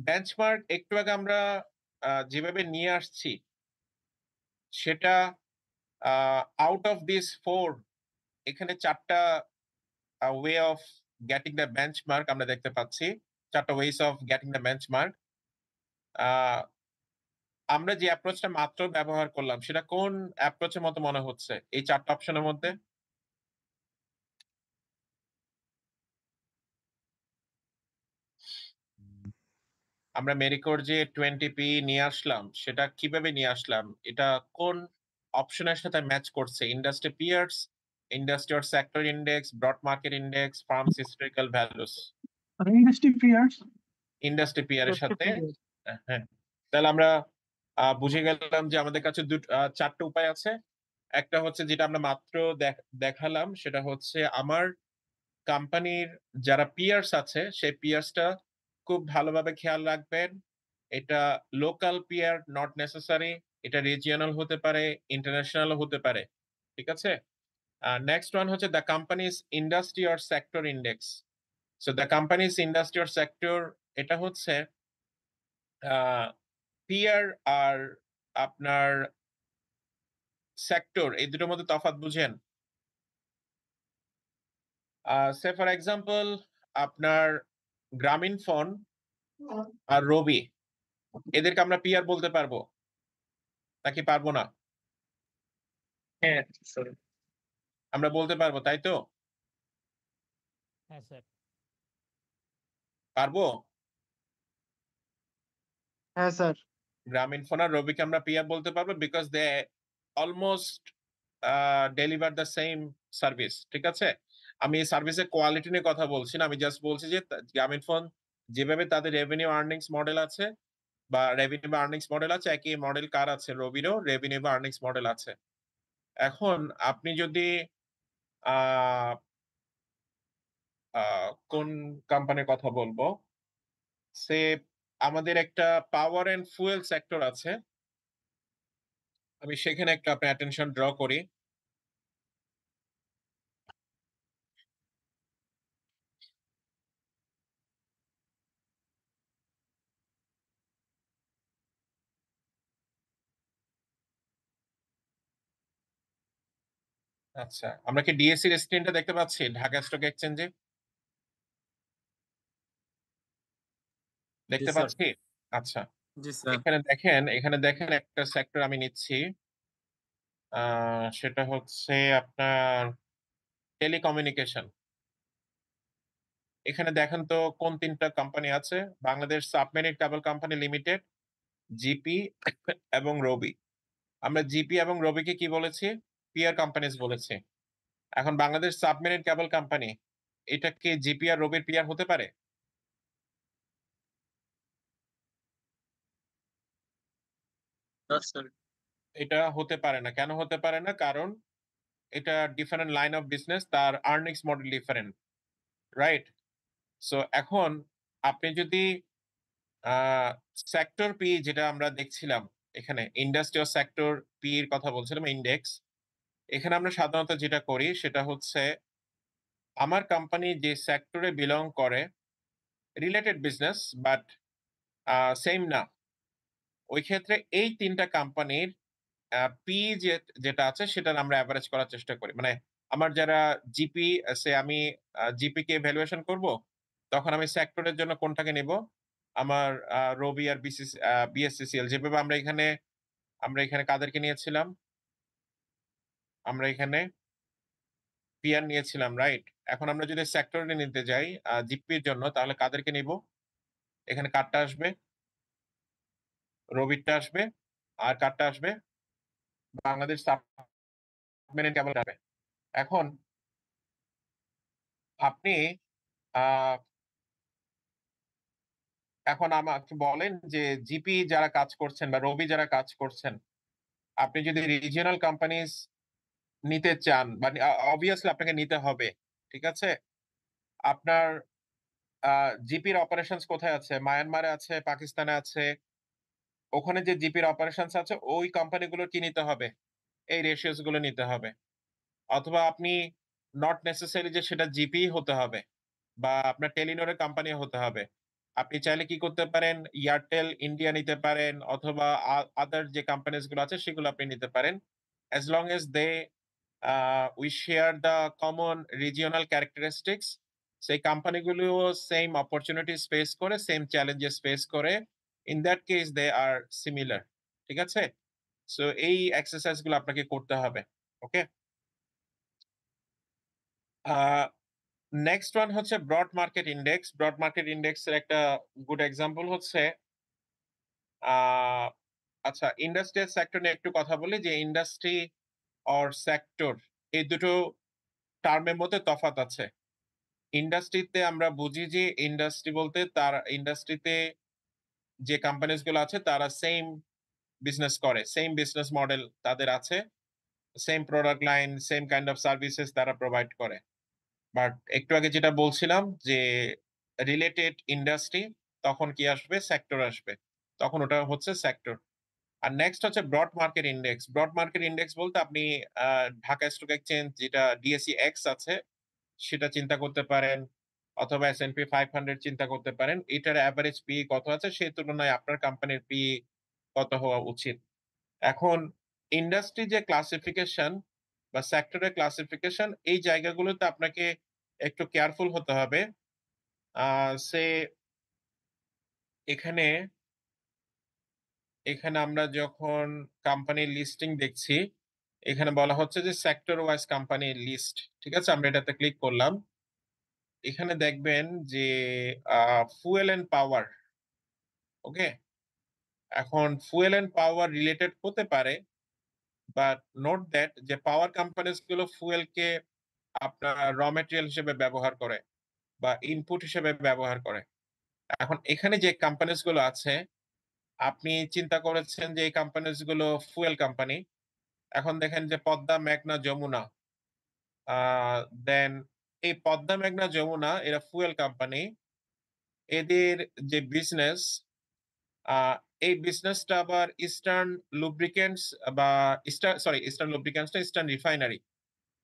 Speaker 1: বেঞ্চমার্ক একটু আগে আমরা যেভাবে নিয়ে আসছি সেটা আউট অফ দিস 4 এখানে ৪ টা way of getting the benchmark আমরা দেখতে পাচ্ছি। ৪ টা ways of getting the benchmark. আ আমরা যে অ্যাপ্রোচটা মাত্র ব্যবহার করলাম সেটা কোন অ্যাপ্রোচের মতো মনে হচ্ছে এই ৪ টা অপশনের মধ্যে? আমরা মেরিকোর যে 20p নিয়ে আসলাম সেটা কিভাবে নিয়ে আসলাম? এটা কোন অপশনের সাথে ম্যাচ করছে? Industry peers, industry or sector index, broad market index, firms historical values.
Speaker 5: Industry peers
Speaker 1: industry peer এর সাথে হ্যাঁ। তাহলে আমরা বুঝে গেলাম যে আমাদের কাছে ৪ টা উপায় আছে। একটা হচ্ছে যেটা আমরা মাত্র দেখালাম সেটা হচ্ছে আমার কোম্পানির যারা পিয়ার্স আছে সেই পিয়ার্সটা খুব ভালোভাবে খেয়াল রাখবেন। এটা লোকাল পিয়ার নট নেসেসারি। এটা রিজিওনাল হতে পারে, ইন্টারন্যাশনাল হতে পারে। ঠিক আছে? নেক্সট ওয়ান হচ্ছে the companies industry or sector index. So the companies industry or sector এটা হচ্ছে পিয়ার আর আপনার সেক্টর এই দুটোর মধ্যে তফাৎ বুঝেন? সে ফর এক্সাম্পল আপনার গ্রামীণফোন আর রবি এদেরকে আমরা পিয়ার বলতে পারবো নাকি পারবো না?
Speaker 4: হ্যাঁ স্যার।
Speaker 1: আমরা বলতে পারবো তাই তো?
Speaker 6: হ্যাঁ স্যার।
Speaker 1: পারবো?
Speaker 5: হ্যাঁ স্যার
Speaker 1: গ্রামীণফোন আর রবিকে আমরা পিয়ার বলতে পারবো because they almost deliver the same service. ঠিক আছে? আমি সার্ভিসের কোয়ালিটি নিয়ে কথা বলছি না। আমি জাস্ট বলছি যে গ্রামীণফোন যেভাবে তাদের রেভিনিউ আর্নিংস মডেল আছে বা রেভিনিউ বা আর্নিংস মডেল আছে একই মডেল কার আছে? রবিরও রেভিনিউ বা আর্নিংস মডেল আছে। এখন আপনি যদি আহ কোন কোম্পানির কথা বলবো? সে আমাদের একটা পাওয়ার এন্ড ফুয়েল সেক্টর আছে। আমি সেখানে একটু আপনার অ্যাটেনশন ড্র করি। আচ্ছা, আমরা কি ডিএসসি এর স্ক্রিনটা দেখতে পাচ্ছি ঢাকা স্টক এক্সচেঞ্জে? দেখতে
Speaker 6: স্যার।
Speaker 1: পাচ্ছি? আচ্ছা।
Speaker 6: জি স্যার।
Speaker 1: এখানে দেখেন একটা সেক্টর আমি নিচ্ছি। সেটা হচ্ছে আপনার টেলিকমিউনিকেশন। এখানে দেখেন তো কোন ৩ টা কোম্পানি আছে? Bangladesh submarine cable company limited, GP এবং রবি। আমরা জিপি এবং রবিকে কি বলেছি? পিয়ার কোম্পানিজ বলেছি। এখন বাংলাদেশ সাবমেরিন কেবল কোম্পানি এটা কি জিপি আর রবির পিয়ার হতে পারে?
Speaker 4: না স্যার।
Speaker 1: এটা হতে পারে না। কেন হতে পারে না? কারণ এটা ডিফারেন্ট লাইন অফ বিজনেস, তার earnings model different. Right? So এখন আপনি যদি সেক্টর পি যেটা আমরা দেখছিলাম এখানে ইন্ডাস্ট্রিয়াল সেক্টর পি এর কথা বলছিলাম ইন্ডেক্স, এখানে আমরা সাধারণত যেটা করি সেটা হচ্ছে আমার কোম্পানি যে সেক্টরে বিলং করে রিলেটেড বিজনেস বাট সেম না, ওই ক্ষেত্রে এই ৩ টা কোম্পানির পি যেটা আছে সেটার আমরা এভারেজ করার চেষ্টা করি। মানে আমার যারা জিপি আমি জিপি কে ভ্যালুয়েশন করব, তখন আমি সেক্টরের জন্য কোনটাকে নিব? আমার রবি আর বিএসসিসিএল যেভাবে আমরা এখানে কাদেরকে নিয়েছিলাম? আমরা এখানে পিআর নিয়েছিলাম, রাইট? এখন আমরা যদি সেক্টরে নিতে যাই জিপির জন্য তাহলে কাদেরকে নিব? এখানে কারটা আসবে? রবিরটা আসবে। আর কারটা আসবে? বাংলাদেশ সাবমেরিন কেবল আসবে। এখন আপনি আ এখন আমাকে বলেন যে জিপি যারা কাজ করছেন বা রবি যারা কাজ করছেন, আপনি যদি রিজিওনাল কোম্পানিজ নিতে চান বা অবভিয়াসলি আপনাকে নিতে হবে। ঠিক আছে? আপনার জিপির অপারেশনস কোথায় আছে? মায়ানমারে আছে, পাকিস্তানে আছে। ওখানে যে জিপির অপারেশনস আছে ওই কোম্পানিগুলোর কি নিতে হবে? এই রেশিওস গুলো নিতে হবে। অথবা আপনি নট নেসেসারি যে সেটা জিপি হতে হবে বা আপনার টেলিনরের কোম্পানি হতে হবে। আপনি চাইলে কি করতে পারেন? এয়ারটেল ইন্ডিয়া নিতে পারেন অথবা আদার যে কোম্পানিজ গুলো আছে সেগুলো আপনি নিতে পারেন। as long as we share the common regional characteristics, সেই কোম্পানিগুলোও সেম অপরচুনিটিস ফেস করে, সেম চ্যালেঞ্জেস ফেস করে। In that case they are similar. ঠিক আছে? সো এই এক্সারসাইজ গুলো আপনাকে করতে হবে। ওকে? আ নেক্সট ওয়ান হচ্ছে broad market index. Broad market index এর একটা গুড এক্সাম্পল হচ্ছে আ আচ্ছা ইন্ডাস্ট্রিয়াল সেক্টর নিয়ে একটু কথা বলি যে ইন্ডাস্ট্রি অর সেক্টর এই দুটো টার্মের মধ্যে তফাৎ আছে। ইন্ডাস্ট্রিতে আমরা বুঝি যে ইন্ডাস্ট্রি বলতে তার ইন্ডাস্ট্রিতে যে কোম্পানিজ গুলো আছে তারা সেম বিজনেস করে। সেম বিজনেস মডেল তাদের আছে। Same product line, same kind of services তারা প্রোভাইড করে। বাট একটু আগে যেটা বলছিলাম যে রিলেটেড ইন্ডাস্ট্রি তখন কি আসবে? সেক্টর আসবে। তখন ওটা হচ্ছে সেক্টর। আর নেক্সট হচ্ছে broad market index. Broad market index বলতে আপনি ঢাকা স্টক এক্সচেঞ্জ যেটা ডিএসই এক্স আছে সেটা চিন্তা করতে পারেন অথবা S&P 500 চিন্তা করতে পারেন। এটার এভারেজ পি কত আছে সেই তুলনায় আপনার কোম্পানির পি কত হওয়া উচিত। এখন ইন্ডাস্ট্রি যে ক্লাসিফিকেশন বা সেক্টরের ক্লাসিফিকেশন এই জায়গাগুলোতে আপনাকে একটু কেয়ারফুল হতে হবে। সে এখানে এখানে আমরা যখন কোম্পানির লিস্টিং দেখছি, এখানে বলা হচ্ছে যে সেক্টর ওয়াইজ কোম্পানির লিস্ট। ঠিক আছে? আমরা এটাতে ক্লিক করলাম। এখানে দেখবেন যে ফুয়েল অ্যান্ড পাওয়ার। ওকে? এখন ফুয়েল অ্যান্ড পাওয়ার রিলেটেড হতে পারে বাট নোট দ্যাট যে পাওয়ার কোম্পানিজ গুলো ফুয়েলকে আপনার র ম্যাটেরিয়াল হিসেবে ব্যবহার করে বা ইনপুট হিসেবে ব্যবহার করে। এখন এখানে যে কোম্পানিজ গুলো আছে, আপনি চিন্তা করেছেন যে এই কোম্পানিজ গুলো ফুয়েল কোম্পানি। এখন দেখেন যে পদ্মা, মেঘনা, যমুনা আ দেন এই পদ্মা, মেঘনা, যমুনা এরা ফুয়েল কোম্পানি। এদের যে বিজনেস আ এই বিজনেসটা আবার ইস্টার্ন লুব্রিকেন্টস বা ইস্টার্ন লুব্রিকেন্টস না ইস্টার্ন রিফাইনারি।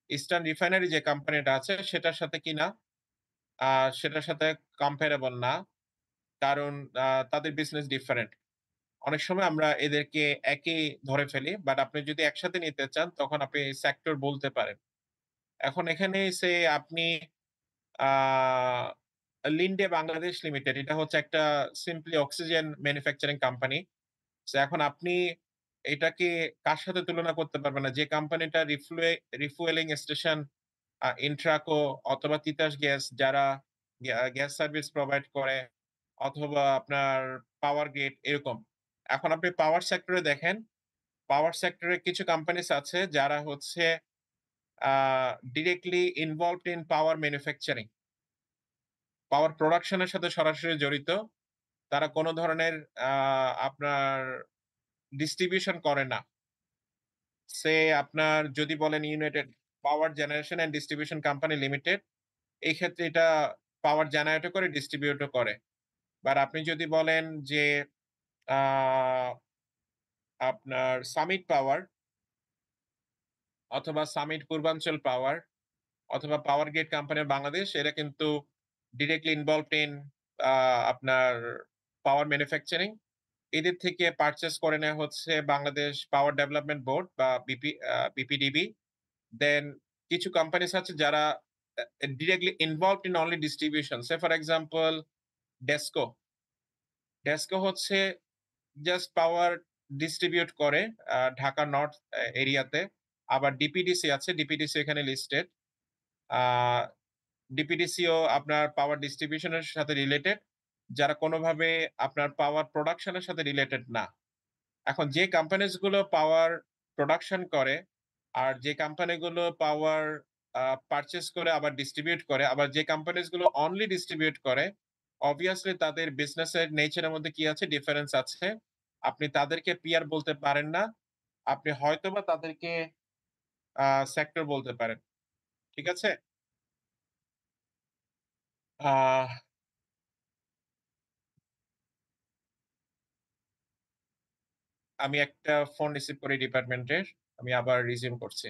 Speaker 1: ইস্টার্ন রিফাইনারি যে কোম্পানিটা আছে সেটার সাথে কি না? আ সেটার সাথে কম্পারেবল না। কারণ তাদের বিজনেস ডিফারেন্ট। অনেক সময় আমরা এদেরকে একই ধরে ফেলি। বাট আপনি যদি একসাথে নিতে চান তখন আপনি সেক্টর বলতে পারেন। এখন এখানে আপনি আ লিন্ডে বাংলাদেশ লিমিটেড এটা হচ্ছে একটা simply oxygen manufacturing company. So এখন আপনি এটাকে কার সাথে তুলনা করতে পারবেন না? যে কোম্পানিটা রিফুয়েলিং স্টেশন ইন্ট্রাকো অথবা তিতাস গ্যাস যারা গ্যাস সার্ভিস প্রোভাইড করে অথবা আপনার পাওয়ার গ্রিড এরকম। এখন আপনি পাওয়ার সেক্টরে দেখেন, পাওয়ার সেক্টরে কিছু কোম্পানিস আছে যারা হচ্ছে আ directly involved in power manufacturing. Power production এর সাথে সরাসরি জড়িত। তারা কোন ধরনের আ আপনার ডিস্ট্রিবিউশন করে না। আপনার যদি বলেন United power generation and distribution company limited, এই ক্ষেত্রে এটা পাওয়ার জেনারেটও করে, ডিস্ট্রিবিউটও করে। বাট আপনি যদি বলেন যে আ আপনার সামিট পাওয়ার অথবা সামিট পূর্বাঞ্চল পাওয়ার অথবা পাওয়ার গ্রিড কোম্পানি বাংলাদেশ, এরা কিন্তু ডিরেক্টলি ইনভলভড ইন আপনার পাওয়ার ম্যানুফ্যাকচারিং। এদের থেকে পারচেজ করে নেওয়া হচ্ছে বাংলাদেশ পাওয়ার ডেভেলপমেন্ট বোর্ড বা বিপিডিবি। দেন কিছু কোম্পানিজ আছে যারা directly involved in only distribution. Say for example DESCO. DESCO হচ্ছে জাস্ট পাওয়ার ডিস্ট্রিবিউট করে ঢাকা নর্থ এরিয়াতে। আবার ডিপিডিসি আছে, ডিপিডিসি এখানে লিস্টেড। ডিপিডিসিও আপনার পাওয়ার ডিস্ট্রিবিউশনের সাথে রিলেটেড, যারা কোনোভাবে আপনার পাওয়ার প্রোডাকশনের সাথে রিলেটেড না। এখন যে কোম্পানিজ গুলো পাওয়ার প্রোডাকশন করে আর যে কোম্পানিগুলো পাওয়ার পারচেজ করে আবার ডিস্ট্রিবিউট করে, আবার যে কোম্পানিজ গুলো অনলি ডিস্ট্রিবিউট করে, অবভিয়াসলি তাদের বিজনেসের নেচারের মধ্যে কি আছে, ডিফারেন্স আছে। আপনি তাদেরকে পিয়ার বলতে পারেন না, আপনি হয়তোবা তাদেরকে সেক্টর বলতে পারেন। ঠিক আছে? আহ আমি একটা ফোন রিসিভ করি ডিপার্টমেন্টের, আমি আবার রিজিউম করছি।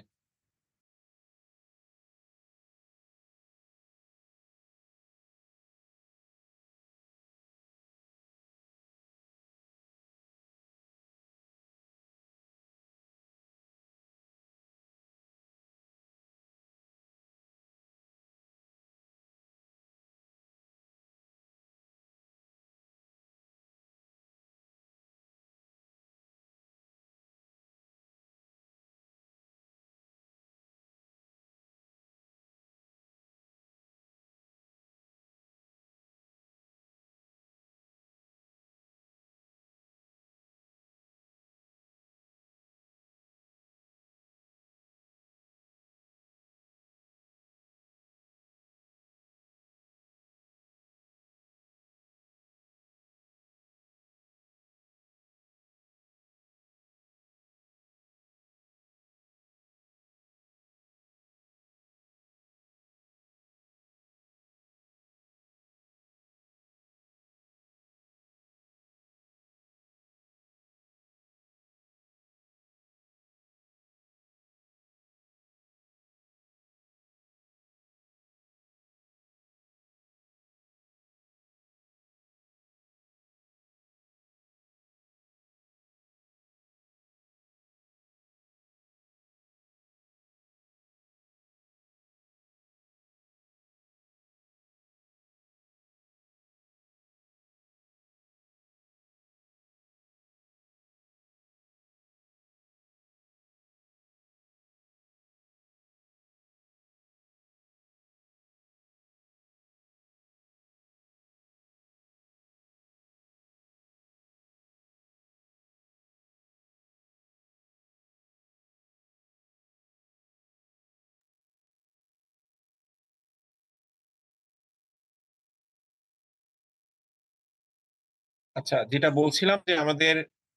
Speaker 1: আচ্ছা, যেটা বলছিলাম যে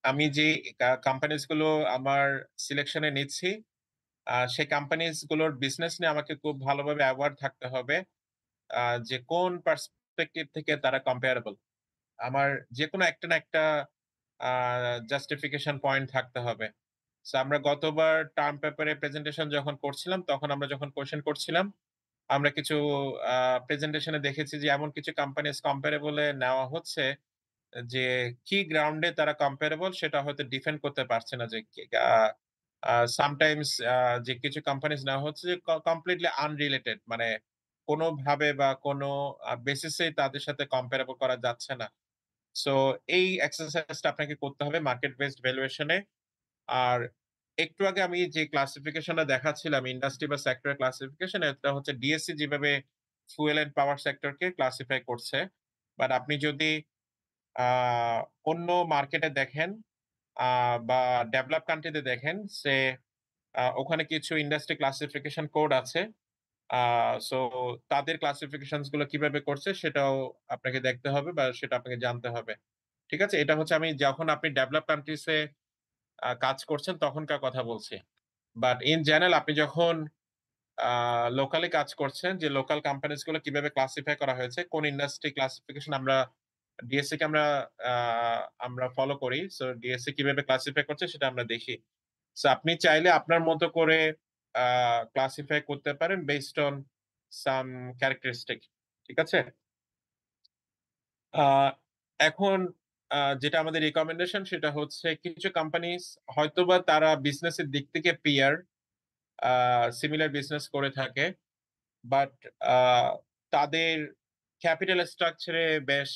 Speaker 1: আমি যে কোম্পানিজ গুলো আমার সিলেকশনে নিচ্ছি, সেই কোম্পানিজ গুলোর বিজনেস নিয়ে আমাকে খুব ভালোভাবে অ্যাওয়ার থাকতে হবে, যে কোন পার্সপেক্টিভ থেকে তারা কম্পেয়ারেবল। আমার যে কোনো একটা না একটা জাস্টিফিকেশন পয়েন্ট থাকতে হবে। সো আমরা গতবার টার্ম পেপারে প্রেজেন্টেশন যখন করছিলাম, তখন আমরা যখন কোশ্চেন করছিলাম, আমরা কিছু প্রেজেন্টেশনে দেখেছি যে এমন কিছু কোম্পানিজ কম্পারেবলে নেওয়া হচ্ছে যে কি গ্রাউন্ডে তারা কম্পারেবল সেটা হয়তো ডিফেন্ড করতে পারছে না। যে সামটাইমস যে কিছু কোম্পানিজ নেওয়া হচ্ছে যে কমপ্লিটলি আনরিলেটেড, মানে কোনোভাবে বা কোনো বেসিসেই তাদের সাথে কম্পারেবল করা যাচ্ছে না। সো এই এক্সারসাইজটা আপনাকে করতে হবে মার্কেট বেসড ভ্যালুয়েশনে। আর একটু আগে আমি যে ক্লাসিফিকেশনটা দেখাচ্ছিলাম ইন্ডাস্ট্রি বা সেক্টর ক্লাসিফিকেশন, এটা হচ্ছে ডিএসসি যেভাবে ফুয়েল এন্ড পাওয়ার সেক্টরকে ক্লাসিফাই করছে। বাট আপনি যদি আহ অন্য মার্কেটে দেখেন বা ডেভেলপ কান্ট্রিতে দেখেন, সে ওখানে কিছু ইন্ডাস্ট্রি ক্লাসিফিকেশন কোড আছে। সো তাদের ক্লাসিফিকেশনস গুলো কিভাবে করছে সেটাও আপনাকে দেখতে হবে বা সেটা আপনাকে জানতে হবে। ঠিক আছে? এটা হচ্ছে আমি যখন আপনি ডেভেলপ কান্ট্রিজে কাজ করছেন তখনকার কথা বলছি। বাট ইন জেনারেল আপনি যখন লোকালি কাজ করছেন, যে লোকাল কোম্পানিজ গুলো কিভাবে ক্লাসিফাই করা হয়েছে, কোন ইন্ডাস্ট্রি ক্লাসিফিকেশন আমরা ডিএসসি কে আমরা ফলো করি। সো ডিএসসি কিভাবে ক্লাসিফাই করছে সেটা আমরা দেখি। সো আপনি চাইলে আপনার মতো করে ক্লাসিফাই করতে পারেন বেসড অন সাম ক্যারেক্টারিস্টিক। ঠিক আছে? আহ, এখন যেটা আমাদের রিকমেন্ডেশন সেটা হচ্ছে কিছু কোম্পানিজ হয়তোবা তারা বিজনেসের দিক থেকে পিয়ার সিমিলার বিজনেস করে থাকে, বাট তাদের ক্যাপিটাল স্ট্রাকচারে বেশ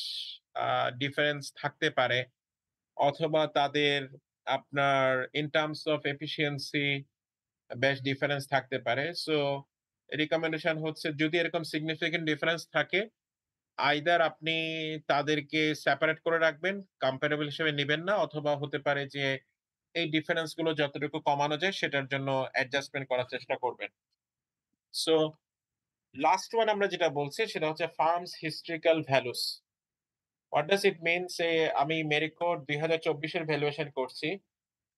Speaker 1: ডিফারেন্স থাকতে পারে, অথবা তাদের আপনার ইন টার্মস অফ এফিসিয়েন্সি বেশ ডিফারেন্স থাকতে পারে। সো রিকমেন্ডেশন হচ্ছে যদি এরকম সিগনিফিকেন্ট ডিফারেন্স থাকে, আইদার আপনি তাদেরকে সেপারেট করে রাখবেন, কম্পারেবল হিসেবে নেবেন না, অথবা হতে পারে যে এই ডিফারেন্স গুলো যতটুকু কমানো যায় সেটার জন্য অ্যাডজাস্টমেন্ট করার চেষ্টা করবেন। সো লাস্ট ওয়ান আমরা যেটা বলছি সেটা হচ্ছে firms historical values. What does it mean? Say আমি মেরিকো 2024 এর ভ্যালুয়েশন করছি।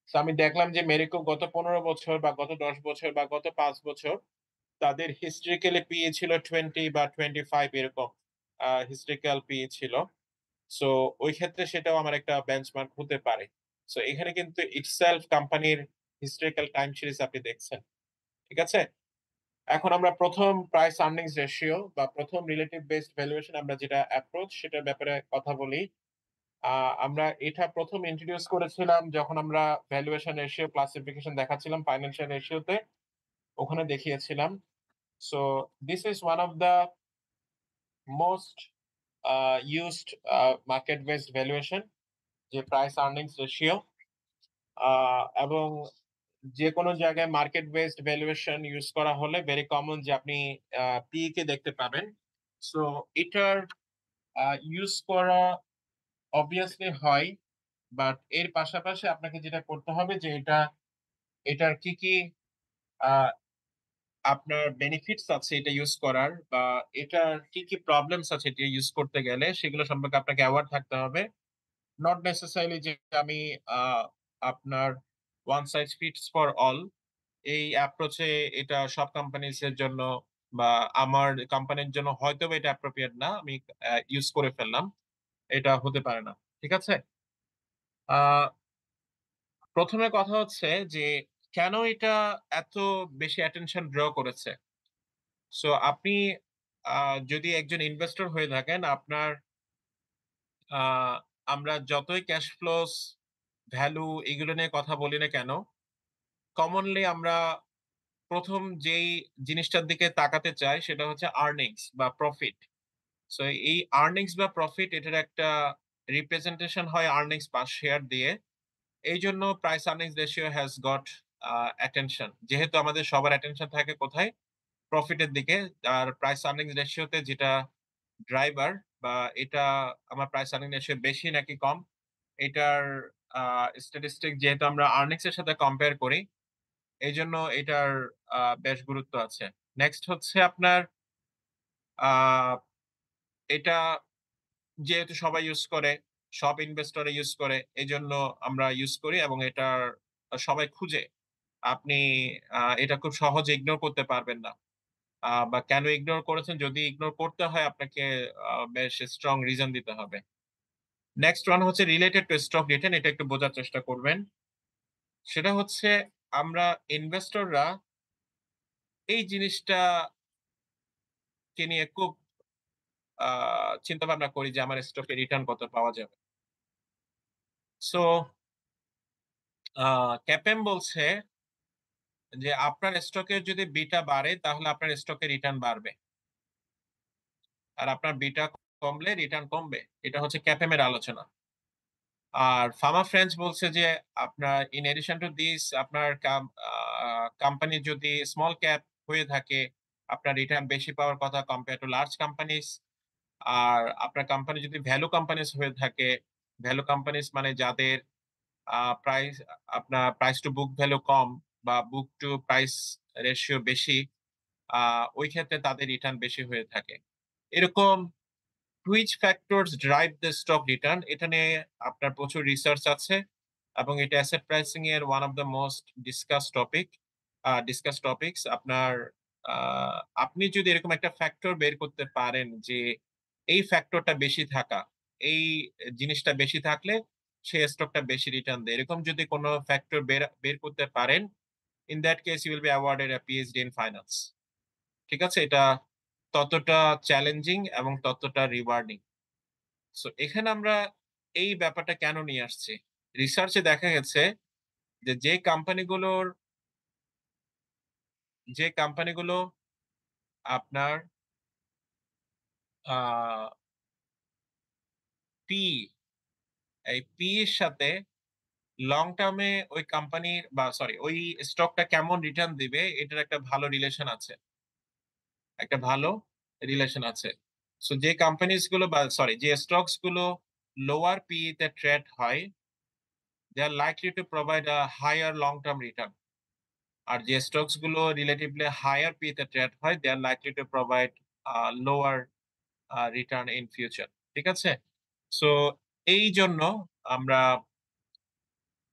Speaker 1: তো আমি দেখলাম যে মেরিকো গত 15 বছর বা গত 10 বছর বা গত 5 বছর তাদের হিস্ট্রিক্যালি পিই ছিল 20 বা 25 এরকম হিস্ট্রিক্যাল পিই ছিল। সো ওই ক্ষেত্রে সেটাও আমার একটা বেঞ্চমার্ক হতে পারে। সো এখানে কিন্তু ইটসেলফ কোম্পানির হিস্ট্রিক্যাল টাইম সিরিজ আপনি দেখছেন। ঠিক আছে? এখন আমরা প্রথম প্রাইস আর্নিংস রেশিও বা প্রথম রিলেটিভ বেসড ভ্যালুয়েশন আমরা যেটা অ্যাপ্রোচ সেটার ব্যাপারে কথা বলি। আমরা এটা প্রথম ইন্ট্রোডিউস করেছিলাম যখন আমরা ভ্যালুয়েশন রেশিও ক্লাসিফিকেশন দেখাচ্ছিলাম ফাইন্যান্সিয়াল রেশিওতে, ওখানে দেখিয়েছিলাম। So this is one of the most used market based valuation, যে প্রাইস আর্নিংস রেশিও। এবং যে কোনো জায়গায় মার্কেট বেসড ভ্যালুয়েশন ইউজ করা হলে ভেরি কমন যে আপনি পি কে দেখতে পাবেন। সো এটার ইউজ করা অবভিয়াসলি হয়, বাট এর পাশাপাশি আপনাকে যেটা করতে হবে যে এটার কি কি আহ, আপনার বেনিফিটস আছে এটা ইউজ করার, বা এটার কি কি প্রবলেমস আছে এটা ইউজ করতে গেলে সেগুলো সম্পর্কে আপনাকে অ্যাওয়ার থাকতে হবে। নট নেসেসারিলি যে আমি আপনার one size fits for all এই অ্যাপ্রোচে এটা সব কোম্পানিজ এর জন্য বা আমার কোম্পানির জন্য হয়তো এটা অ্যাপ্রোপ্রিয়েট না, আমি ইউজ করে ফেললাম, এটা হতে পারে না। ঠিক আছে? আহ প্রথমে কথা হচ্ছে যে কেন এটা এত বেশি অ্যাটেনশন ড্র করেছে। সো আপনি যদি একজন ইনভেস্টর হয়ে থাকেন, আপনার আহ, আমরা যতই ক্যাশ ফ্লোস ভ্যালু এগুলো নিয়ে কথা বলি না কেন, কমনলি আমরা প্রথম যেই জিনিসটার দিকে তাকাতে চাই সেটা হচ্ছে আর্নিংস বা প্রফিট। সো এই আর্নিংস বা প্রফিট এটার একটা রিপ্রেজেন্টেশন হয় আর্নিংস পার শেয়ার দিয়ে। এই জন্য price earnings ratio has got attention, যেহেতু আমাদের সবার অ্যাটেনশন থাকে কোথায়, প্রফিটের দিকে। আর প্রাইস আর্নিংস রেশিওতে যেটা ড্রাইভার বা এটা আমার প্রাইস আর্নিং রেশিও বেশি নাকি কম, এটার স্ট্যাটিস্টিক যেহেতু আমরা আর্নিংস এর সাথে কম্পেয়ার করি, এই জন্য এটার বেশ গুরুত্ব আছে। নেক্সট হচ্ছে আপনার আহ, এটা যেহেতু সবাই ইউজ করে, সব ইনভেস্টর ইউজ করে, এই জন্য আমরা ইউজ করি এবং এটা সবাই খুঁজে। আপনি এটা খুব সহজে ইগনোর করতে পারবেন না। বা কেন ইগনোর করেছেন, যদি ইগনোর করতে হয় আপনাকে বেশ স্ট্রং রিজন দিতে হবে। নেক্সট ওয়ান হচ্ছে রিলেটেড টু স্টক রিটার্ন, এটা একটু বোঝার চেষ্টা করবেন। সেটা হচ্ছে আমরা ইনভেস্টররা এই জিনিসটা কে নিয়ে খুব চিন্তা ভাবনা করি যে আমার স্টকে রিটার্ন কত পাওয়া যাবে। সো ক্যাপেম বলছে যে আপনার স্টকের যদি বিটা বাড়ে তাহলে আপনার স্টকে রিটার্ন বাড়বে, আর আপনার বিটা কমলে রিটার্ন কমবে। এটা হচ্ছে ক্যাপেম এর আলোচনা। আর ফার্মা ফ্রেন্ডস বলছে যে আপনার ইন এডিশন টু দিস আপনার কোম্পানি যদি স্মল ক্যাপ হয়ে থাকে আপনার রিটার্ন বেশি পাওয়ার কথা কম্পেয়ার টু লার্জ কোম্পানিজ। আর আপনার কোম্পানি যদি ভ্যালু কোম্পানিজ হয়ে থাকে, ভ্যালু কোম্পানিজ মানে যাদের প্রাইস আপনার প্রাইস টু বুক ভ্যালু কম বা বুক টু প্রাইস রেশিও বেশি, ওই ক্ষেত্রে তাদের রিটার্ন বেশি হয়ে থাকে। এরকম which factors drive the stock return, এটা নিয়ে আপনার প্রচুর রিসার্চ আছে এবং এটা অ্যাসেট প্রাইসিং এর one of the most discuss topics. আপনার আপনি যদি এরকম একটা ফ্যাক্টর বের করতে পারেন যে এই ফ্যাক্টরটা বেশি থাকা, এই জিনিসটা বেশি থাকলে সেই স্টকটা বেশি রিটার্ন দেয়, এরকম যদি কোনো ফ্যাক্টর বের করতে পারেন, in that case you will be awarded a PhD in finance. ঠিক আছে? এটা ততটা চ্যালেঞ্জিং এবং ততটা রিওয়ার্ডিং। সো এখানে আমরা এই ব্যাপারটা কেন নিয়ে আসছি? রিসার্চে দেখা গেছে যে যে কোম্পানিগুলো আপনার পি এই পি এর সাথে লং টার্মে ওই কোম্পানির বা সরি ওই স্টকটা কেমন রিটার্ন দিবে এটার একটা ভালো রিলেশন আছে। একটা ভালো রিলেশন আছে। সো যে কোম্পানিজ গুলো বা সরি যে স্টকস গুলো লোয়ার পি তে ট্রেড হয়, they are likely to provide a higher long term return. আর যে স্টকস গুলো রিলেটিভলি হায়ার পি তে ট্রেড হয়, they are likely to provide lower return in future. ঠিক আছে? সো এই জন্য আমরা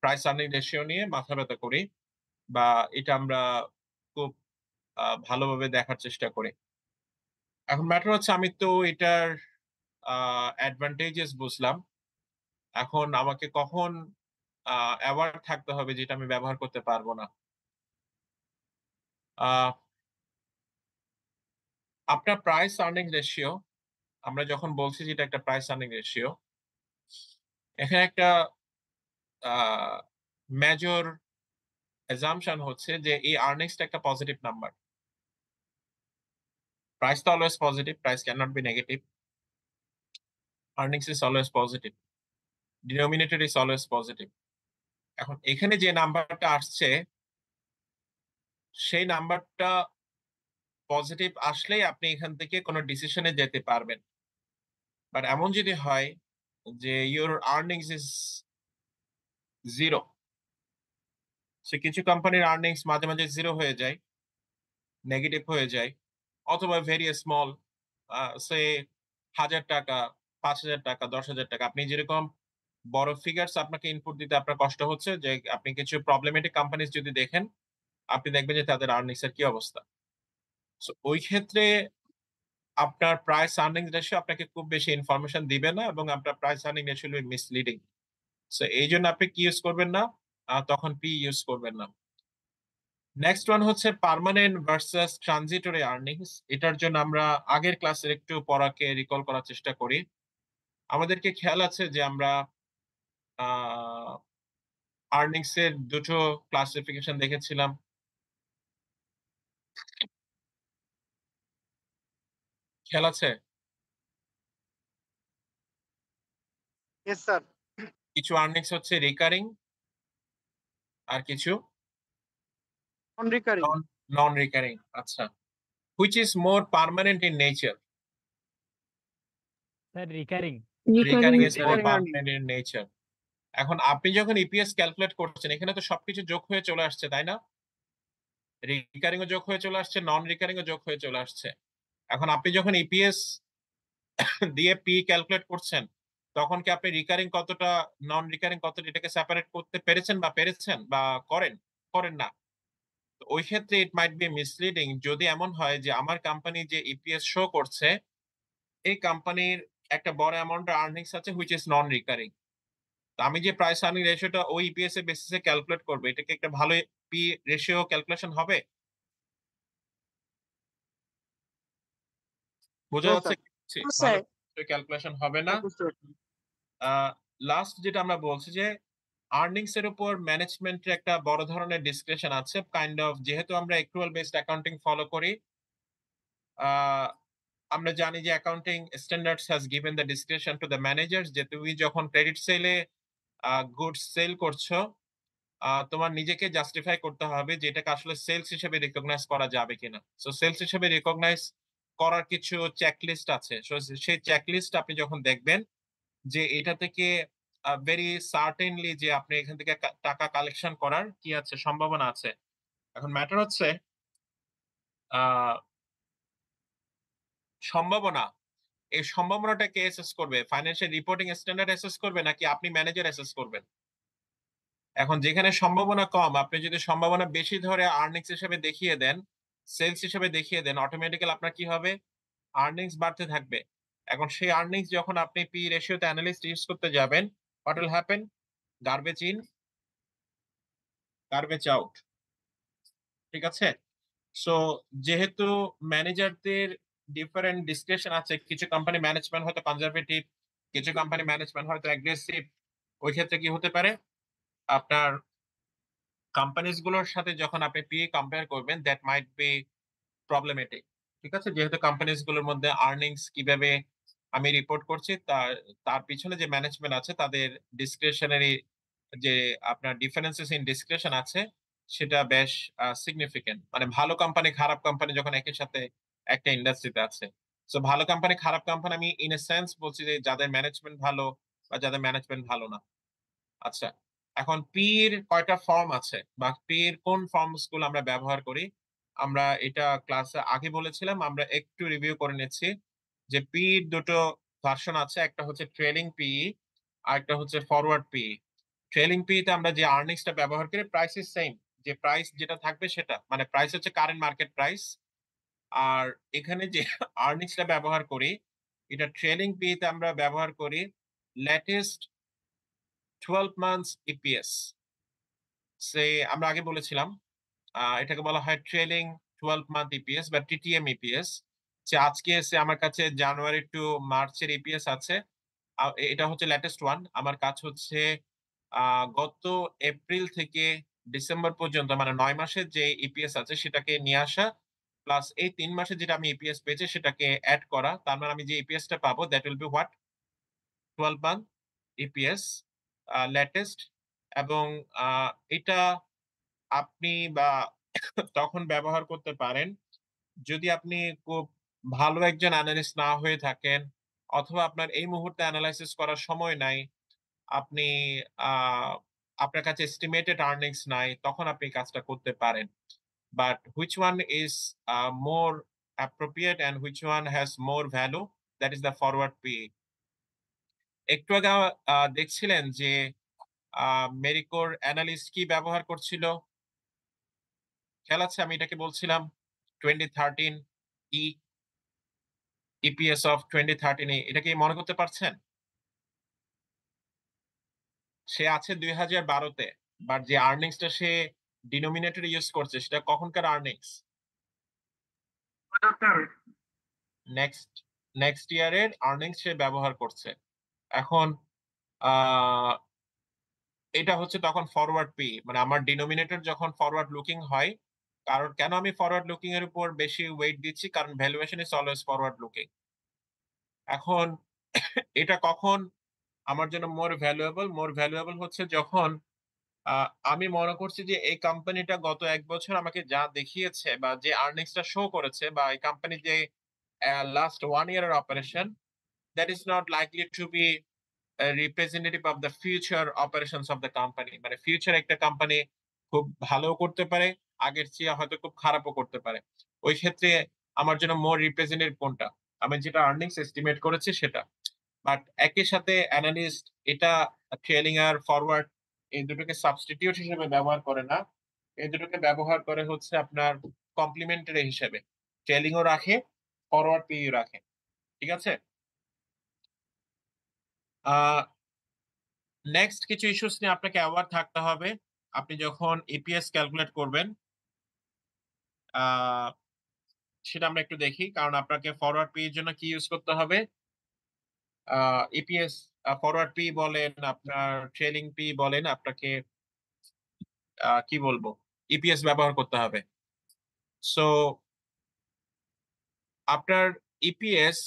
Speaker 1: প্রাইস আর্নিং রেশিও নিয়ে মাথা ব্যথা করি বা এটা আমরা খুব ভালোভাবে দেখার চেষ্টা করি। এখন ম্যাটার হচ্ছে আমি তো এটার অ্যাডভান্টেজেস বুঝলাম। এখন আমাকে কখন অ্যাওয়ার্ড থাকতে হবে যেটা আমি ব্যবহার করতে পারবো না। আপনার প্রাইস আর্নিং রেশিও, আমরা যখন বলছি যে এটা একটা প্রাইস আর্নিং রেশিও, এখানে একটা মেজর অ্যাজাম্পশন হচ্ছে যে এই আর্নিংসটা একটা পজিটিভ নাম্বার। প্রাইস তো always positive, price can not be negative. Earnings is always positive, denominator is always positive. এখন এখানে যে নাম্বারটা আসছে সেই নাম্বারটা পজিটিভ আসলেই আপনি এখান থেকে কোনো ডিসিশনে যেতে পারবেন। বাট এমন যদি হয় যে ইউর আর্নিংস ইজ জিরো, সে কিছু কোম্পানির আর্নিংস মাঝে মাঝে জিরো হয়ে যায়, নেগেটিভ হয়ে যায়, অথবা ভেরি স্মল, সে 1000 টাকা, 5000 টাকা, 10,000 টাকা, আপনি যেরকম বড় ফিগারস আপনাকে ইনপুট দিতে আপনার কষ্ট হচ্ছে, যে আপনি কিছু প্রবলেমেটিক কোম্পানিজ যদি দেখেন, আপনি দেখবেন যে তাদের আর্নিংস এর কি অবস্থা। সো ওই ক্ষেত্রে আপনার প্রাইস আর্নিং রেশিও আপনাকে খুব বেশি ইনফরমেশন দিবে না এবং আপনার price earning ratio will be misleading. So এই জন্য আপনি কি ইউজ করবেন না, তখন পি ইউজ করবেন না। নেক্সট ওয়ান হচ্ছে পার্মানেন্ট ভার্সাস ট্রানজিটরি আর্নিংস। এটার জন্য আমরা আগের ক্লাসের একটু পড়াকে রিকল করার চেষ্টা করি। আমাদেরকে খেয়াল আছে যে আমরা আর্নিংস এর দুটো ক্লাসিফিকেশন দেখেছিলাম। খেয়াল আছে?
Speaker 5: Yes, sir.
Speaker 1: কিছু আর্নিংস হচ্ছে রিকারিং আর কিছু
Speaker 5: Non-recurring.
Speaker 1: নন রিকারিং। আচ্ছা, which is more permanent in nature?
Speaker 6: Sir, recurring.
Speaker 1: Recurring is more
Speaker 5: Recurring
Speaker 1: permanent in nature. এখন আপনি যখন ইপিএস ক্যালকুলেট করছেন, এখানে তো সবকিছু যোগ হয়ে চলে আসছে, তাই না? রিকারিং ও যোগ হয়ে চলে আসছে, নন রিকারিং ও যোগ হয়ে চলে আসছে। এখন আপনি যখন ইপিএস দিয়ে পি ক্যালকুলেট করছেন, তখন কি আপনি রিকারিং কতটা, নন রিকারিং কতটা, এটাকে সেপারেট করতে পেরেছেন বা করেন না? তো ওই ক্ষেত্রে ইট মাইট বি মিসলিডিং যদি এমন হয় যে আমার কোম্পানি যে ইপিএস শো করছে, এই কোম্পানির একটা বড় অ্যামাউন্ট আর্নিংস আছে হুইচ ইজ নন রিকারিং। আমি যে প্রাইস আর্নিং রেশিওটা ওই ইপিএস এর বেসিসে ক্যালকুলেট করব, এটা কি একটা ভালো পি রেশিও ক্যালকুলেশন হবে? বোঝা
Speaker 5: No,
Speaker 1: যাচ্ছে?
Speaker 5: sir.
Speaker 1: ভালো ক্যালকুলেশন হবে না।
Speaker 5: Understood.
Speaker 1: লাস্ট যেটা আমরা বলছি যে আর্নিংস এর উপর ম্যানেজমেন্টের একটা বড় ধরনের ডিসক্রিপশন আছে, কাইন্ড অফ, যেহেতু আমরা অ্যাকরুয়াল বেসড অ্যাকাউন্টিং ফলো করি, আমরা জানি যে accounting standards has given the description to the managers যে তুমি যখন ক্রেডিট সেলে গুডস সেল করছো, তোমার নিজেকে জাস্টিফাই করতে হবে যে এটাকে আসলে সেলস হিসেবে রিকগনাইজ করা যাবে কিনা। সো সেলস হিসেবে রিকগনাইজ করার কিছু চেকলিস্ট আছে। সো সেই চেকলিস্ট আপনি যখন দেখবেন যে এটা থেকে ভেরি সার্টেনলি যে আপনি এখান থেকে টাকা কালেকশন করার কি আছে, সম্ভাবনা আছে। এখন ম্যাটার হচ্ছে সম্ভাবনা, এই সম্ভাবনাটা কে অ্যাসেস করবে? ফাইন্যান্সিয়াল রিপোর্টিং স্ট্যান্ডার্ড অ্যাসেস করবে নাকি আপনি ম্যানেজার অ্যাসেস করবেন? এখন যেখানে সম্ভাবনা কম, আপনি যদি সম্ভাবনা বেশি ধরে আর্নিংস হিসেবে দেখিয়ে দেন, সেলস হিসেবে দেখিয়ে দেন, অটোমেটিক্যালি আপনার কি হবে? আর্নিংস বাড়তে থাকবে। এখন সেই আর্নিংস যখন আপনি পি রেশিওতে অ্যানালিস্ট ইউজ করতে যাবেন, what will happen? Garbage in, garbage out. ঠিক আছে? সো যেহেতু ম্যানেজারদের ডিফারেন্ট ডিসক্রিপশন আছে, কিছু কোম্পানি ম্যানেজমেন্ট হয়তো কনজারভেটিভ, কিছু কোম্পানি ম্যানেজমেন্ট হয়তো অ্যাগ্রেসিভ। ওই ক্ষেত্রে কি হতে পারে? আপনার কোম্পানিজ গুলোর সাথে যখন আপনি পি কম্পেয়ার করবেন, দ্যাট মাইট বি প্রবলেমেটিক। ঠিক আছে? যেহেতু কোম্পানিজ গুলোর মধ্যে আর্নিংস কিভাবে আমি রিপোর্ট করছি, তার তার পিছনে যে ম্যানেজমেন্ট আছে তাদের ডিসক্রিশনারি যে আপনার ডিফারেন্সেস ইন ডিসক্রিপশন আছে, সেটা বেশ সিগনিফিকেন্ট। মানে ভালো কোম্পানি খারাপ কোম্পানি যখন একই সাথে একটা ইন্ডাস্ট্রিতে আছে। সো ভালো কোম্পানি খারাপ কোম্পানি আমি ইন এ সেন্স বলছি যে যাদের ম্যানেজমেন্ট ভালো বা যাদের ম্যানেজমেন্ট ভালো না। আচ্ছা, এখন পি এর কয়টা ফর্ম আছে বা পি এর কোন ফর্মস গুলো আমরা ব্যবহার করি? আমরা এটা ক্লাসে আগে বলেছিলাম, আমরা একটু রিভিউ করে নিচ্ছি যে পি এর দুটো ভার্সন আছে, একটা হচ্ছে ট্রেলিং পি আর একটা হচ্ছে ফরওয়ার্ড পি। ট্রেলিং পি তে আমরা যে আর্নিংসটা ব্যবহার করি, প্রাইস ইজ সেম, যে প্রাইস যেটা থাকবে সেটা, মানে প্রাইস হচ্ছে কারেন্ট মার্কেট প্রাইস। আর এখানে যে আর্নিংসটা ব্যবহার করি, এটা ট্রেলিং পি তে আমরা ব্যবহার করি লেটেস্ট 12 মান্থস ইপিএস। আমরা আগে বলেছিলাম এটাকে বলা হয় ট্রেলিং 12 মান্থ ইপিএস বা টিটিএম ইপিএস। যে আজকে এসে আমার কাছে জানুয়ারি টু মার্চের ইপিএস আছে, এটা হচ্ছে লেটেস্ট ওয়ান। আমার কাছে হচ্ছে গত এপ্রিল থেকে ডিসেম্বর পর্যন্ত, মানে 9 মাসের যে ইপিএস আছে সেটাকে নিয়ে আসা, প্লাস এই 3 মাসে যেটা আমি ইপিএস পেয়েছি সেটাকে অ্যাড করা। তার মানে আমি যে ইপিএসটা পাবো that will be what? 12 month EPS latest. এবং এটা আপনি বা তখন ব্যবহার করতে পারেন যদি আপনি খুব ভালো একজন অ্যানালিস্ট না হয়ে থাকেন, অথবা আপনার এই মুহূর্তে অ্যানালাইসিস করার সময় নাই, আপনি আপনার কাছে এস্টিমেটেড আর্নিংস নাই, তখন আপনি এই কাজটা করতে পারেন। But which one is more appropriate and which one has more value, that is the forward P. একটু আগে দেখছিলেন যে মেরিকোর অ্যানালিস্ট কি ব্যবহার করছিল? খেয়াল আছে? আমি এটাকে বলছিলাম 2013 ই, ইপিএস অফ 2013 এ। এটা কি মনে করতে পারছেন? সে আছে 2012 তে, বাট যে আর্নিংসটা সে ডিনোমিনেটর ইউজ করছে সেটা কখনকার আর্নিংস? নেক্সট নেক্সট ইয়ারের আর্নিংস সে ব্যবহার করছে। এখন আহ এটা হচ্ছে তখন ফরওয়ার্ড পি, মানে আমার ডিনোমিনেটর যখন ফরওয়ার্ড লুকিং হয়। কারণ কেন আমি ফরওয়ার্ড লুকিং এর উপর বেশি ওয়েট দিচ্ছি? কারণ valuation is always forward looking. এখন এটা কখন আমার জন্য মোর ভ্যালুয়েবল হচ্ছে যখন আমি মনে করছি যে এই কোম্পানিটা গত 1 বছর আমাকে যা দেখিয়েছে বা যে আর্নিংসটা শো করেছে, বা এই কোম্পানি যে লাস্ট 1 ইয়ার এর operation, that is not likely to be representative of the future operations of the company. মানে ফিউচার একটা কোম্পানি খুব ভালো করতে পারে, আগের চেয়ে হয়তো খুব খারাপও করতে পারে। ওই ক্ষেত্রে আমার জন্য মোর রিপ্রেজেন্টেটিভ কোনটা? আমি যেটা আর্নিংস এস্টিমেট করেছি সেটা। বাট একই সাথে অ্যানালিস্ট এটা ট্রেলিং আর ফরওয়ার্ড এই দুটোকে সাবস্টিটিউট হিসেবে ব্যবহার করে না। এই দুটোকে ব্যবহার করে হচ্ছে আপনার কমপ্লিমেন্টারি হিসেবে। ট্রেলিং ও রাখে, ফরওয়ার্ড পিই রাখে। ঠিক আছে? নেক্সট কিছু ইস্যুস নিয়ে আপনাকে অ্যাওয়ার থাকতে হবে। আপনি যখন ইপিএস ক্যালকুলেট করবেন, আহ সেটা আমরা একটু দেখি। কারণ আপনাকে ফরওয়ার্ড পি এর জন্য কি ইউজ করতে হবে? ইপিএস ফরওয়ার্ড পি বলেন, আপনার ট্রেলিং পি বলেন, আপনাকে কি বলবো, ইপিএস ব্যবহার করতে হবে। সো আপনার ইপিএস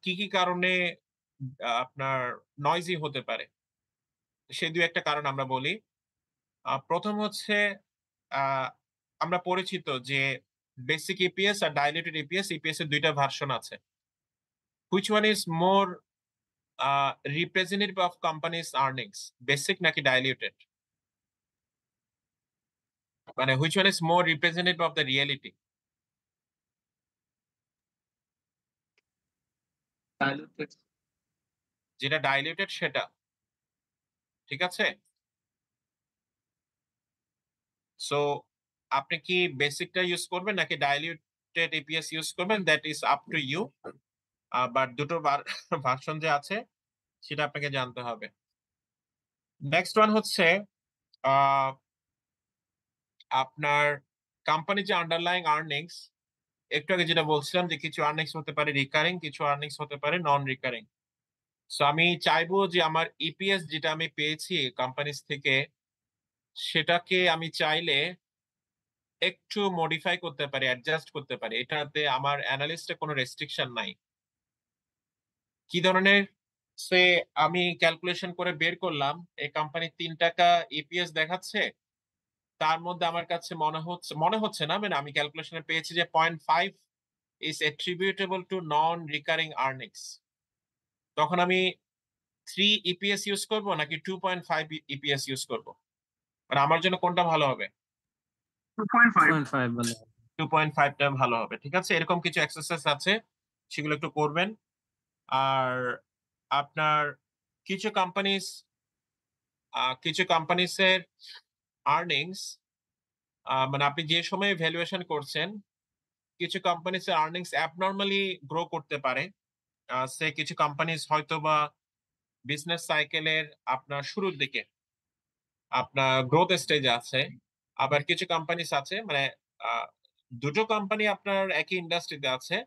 Speaker 1: কি কি কারণে আপনার নয়েজি হতে পারে? সেই দুই একটা কারণ আমরা বলি। প্রথম হচ্ছে আহ, আমরা পরিচিত যে বেসিক ইপিএস আর ডাইলিউটেড ইপিএস, ইপিএস এর দুইটা ভার্সন আছে। Which one is more representative of companies earnings, basic নাকি ডাইলিউটেড? মানে which one is more representative of the reality? যেটা ডাইলিউটেড সেটা। ঠিক আছে? সো আপনি কি বেসিকটা ইউজ করবেন নাকি ডাইলিউটেড ইপিএস ইউজ করবেন, that is up to you. But দুটো ভার্সন যে আছে সেটা আপনাকে জানতে হবে। নেক্সট ওয়ান হচ্ছে আহ, আপনার কোম্পানি যে আন্ডারলাইং আর্নিংস, একটু আগে যেটা বলছিলাম যে কিছু আর্নিংস হতে পারে রিকারিং, কিছু আর্নিংস হতে পারে নন রিকারিং। সো আমি চাইবো যে আমার ইপিএস যেটা আমি পেয়েছি কোম্পানিজ থেকে, সেটাকে আমি চাইলে একটু মডিফাই করতে পারি, অ্যাডজাস্ট করতে পারি। এটাতে আমার অ্যানালিস্টে কোনো রেস্ট্রিকশন নাই। কি ধরনের? সে আমি ক্যালকুলেশন করে বের করলাম এই কোম্পানি 3 টাকা ইপিএস দেখাচ্ছে, তার মধ্যে আমার কাছে মনে হচ্ছে না, মানে আমি ক্যালকুলেশনে পেয়েছি যে 0.5 is attributable to non recurring earnings. তখন আমি 3 ইপিএস ইউজ করব নাকি 2.5 ইপিএস ইউজ করব? মানে আমার জন্য কোনটা ভালো হবে?
Speaker 4: 2.5 বলে
Speaker 1: 2.5টা ভালো হবে। ঠিক আছে, এরকম কিছু এক্সারসাইজ আছে, সেগুলো একটু করবেন। আর আপনার কিছু কোম্পানিসের আর্নিংস, মানে আপনি যে সময় ভ্যালুয়েশন করছেন, কিছু কোম্পানিসের আর্নিংস অ্যাবনর্মালি গ্রো করতে পারে। সে কিছু কোম্পানিস হয়তো বা বিজনেস সাইকেলের আপনার শুরুর দিকে আপনার গ্রোথ স্টেজে আছে। আবার কিছু কোম্পানিস আছে, মানে দুটো কোম্পানি আপনার একই ইন্ডাস্ট্রিতে আছে,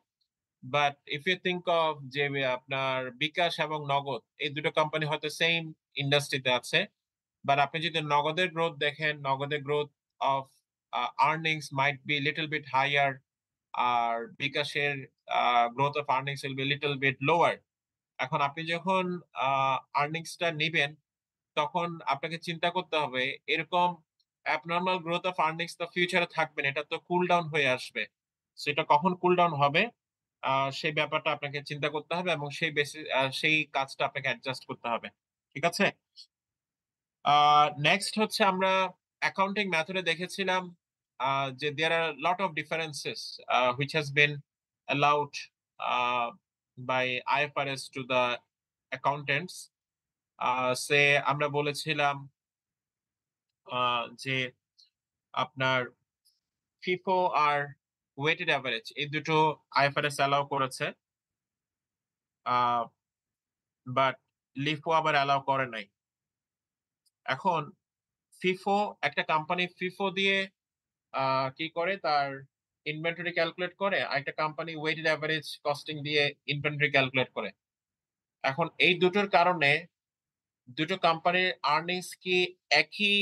Speaker 1: but if you think of যে আপনার বিকাশ এবং নগদ, এই দুটো কোম্পানি হয়তো সেম ইন্ডাস্ট্রিতে আছে, বাট আপনি যদি নগদের গ্রোথ দেখেন, নগদের growth of earnings might be little bit higher, আর বিকাশের growth of earnings will be little bit lower. এখন আপনি যখন আর্নিংসটা নিবেন, তখন আপনাকে চিন্তা করতে হবে এরকম অ্যাবনর্মাল গ্রোথ অফ আর্নিংস তো ফিউচারে থাকবে না, এটা তো কুল ডাউন হয়ে আসবে। সেটা কখন কুল ডাউন হবে সেই ব্যাপারটা আপনাকে চিন্তা করতে হবে, এবং সেই কাজটা আপনাকে অ্যাডজাস্ট করতে হবে। ঠিক আছে। নেক্সট হচ্ছে আমরা অ্যাকাউন্টিং মেথডে দেখেছিলাম যে there are lot of differences which has been allowed by IFRS to the accountants. সে আমরা বলেছিলাম যে আপনার ফিফো আর ওয়েটেড অ্যাভারেজ, এই দুটো আইএফআরএস অ্যালাউ করেছে, বাট লিফো আবার অ্যালাউ করে নাই। এখন ফিফো, একটা কোম্পানি ফিফো দিয়ে কি করে, তার ইনভেন্টরি ক্যালকুলেট করে, আর একটা কোম্পানি ওয়েটেড অ্যাভারেজ কস্টিং দিয়ে ইনভেন্টরি ক্যালকুলেট করে। এখন এই দুটোর কারণে দুটো কোম্পানির আর্নিংস কি একই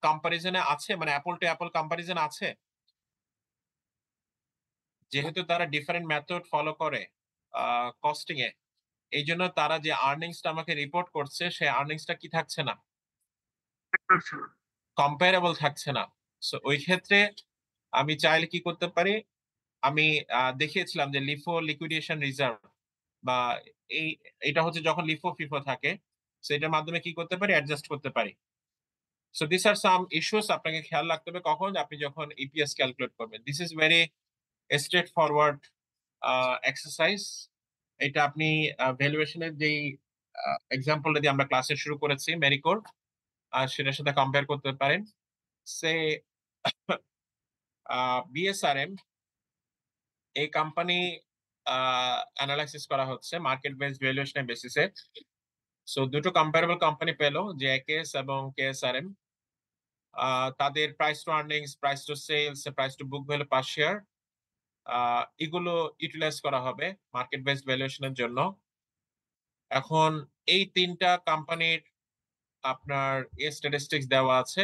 Speaker 1: কম্পারিজনে আছে, মানে অ্যাপল টু অ্যাপল কম্পারিজন আছে? যেহেতু তারা ডিফারেন্ট মেথড ফলো করে কস্টিং এ, এই জন্য তারা যে আর্নিংসটা আমাকে রিপোর্ট করছে, সেই আর্নিংসটা কি থাকছে না, কম্পারেবল থাকছে না। সো ওই ক্ষেত্রে আমি চাইলে কি করতে পারি, আমি দেখিয়েছিলাম যে লিফো লিকুইডেশন রিজার্ভ, বা এটা হচ্ছে যখন লিফো ফিফো থাকে, সেটার মাধ্যমে কি করতে পারি, অ্যাডজাস্ট করতে পারি। So this are some issues আপনাকে খেয়াল রাখতে হবে কখন আপনি যখন ইপিএস ক্যালকুলেট করবেন। This is very straightforward exercise. এটা আপনি ভ্যালুয়েশনের যেই এক্সাম্পলটা দিয়ে আমরা ক্লাসে শুরু করেছি মেরিকোর, সেটার সাথে কম্পেয়ার করতে পারেন। সে বিএসআরএম, এই কোম্পানি অ্যানালাইসিস করা হচ্ছে মার্কেট বেসড ভ্যালুয়েশনের বেসিসে। সো দুটো কম্পারেবল কোম্পানি পেলো, যে একেএস এবং কেএসআরএম। তাদের price to earnings, price to sales, price to book value per share, এগুলো ইউটিলাইজ করা হবে মার্কেট বেসড ভ্যালুয়েশনের জন্য। এখন এই 3টা কোম্পানির আপনার স্ট্যাটিস্টিক্স দেওয়া আছে।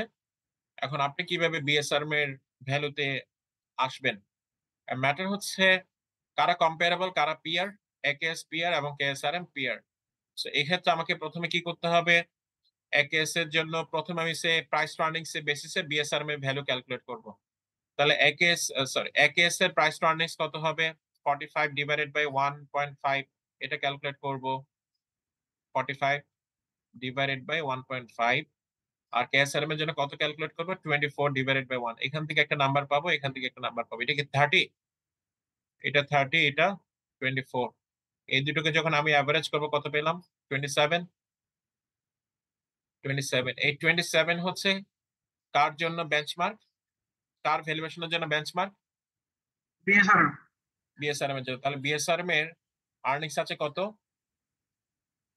Speaker 1: এখন আপনি কিভাবে বিএসআরএম এর ভ্যালুতে আসবেন? ম্যাটার হচ্ছে কারা কম্পারেবল, কারা পিয়ার, একেএস পিয়ার এবং কেএসআরএম পিয়ার। সো এই ক্ষেত্রে আমাকে প্রথমে কি করতে হবে, একেএস এর জন্য প্রথমে আমি প্রাইস টু আর্নিংস এর বেসিসে বিএসআরএম এর ভ্যালু ক্যালকুলেট করব। তাহলে একেএস এর প্রাইস টু আর্নিংস কত হবে, 45 ডিভাইডেড বাই 1.5, এটা ক্যালকুলেট করব। 45 ডিভাইডেড বাই 1.5। আর কেএসআরএম এর জন্য কত ক্যালকুলেট করব, 24 ডিভাইডেড বাই 1। এখান থেকে একটা নাম্বার পাবো, এখান থেকে একটা নাম্বার পাবো। এটা কি 30? এটা 30, এটা 24। এই দুটোকে যখন আমি অ্যাভারেজ করব কত পেলাম, 27। এই 27 হচ্ছে কার জন্য বেঞ্চমার্ক, কার ভ্যালুয়েশনের জন্য বেঞ্চমার্ক?
Speaker 5: BSRM.
Speaker 1: বিএসআরএম এর জন্য। তাহলে বিএসআরএম এর আর্নিংস আছে কত?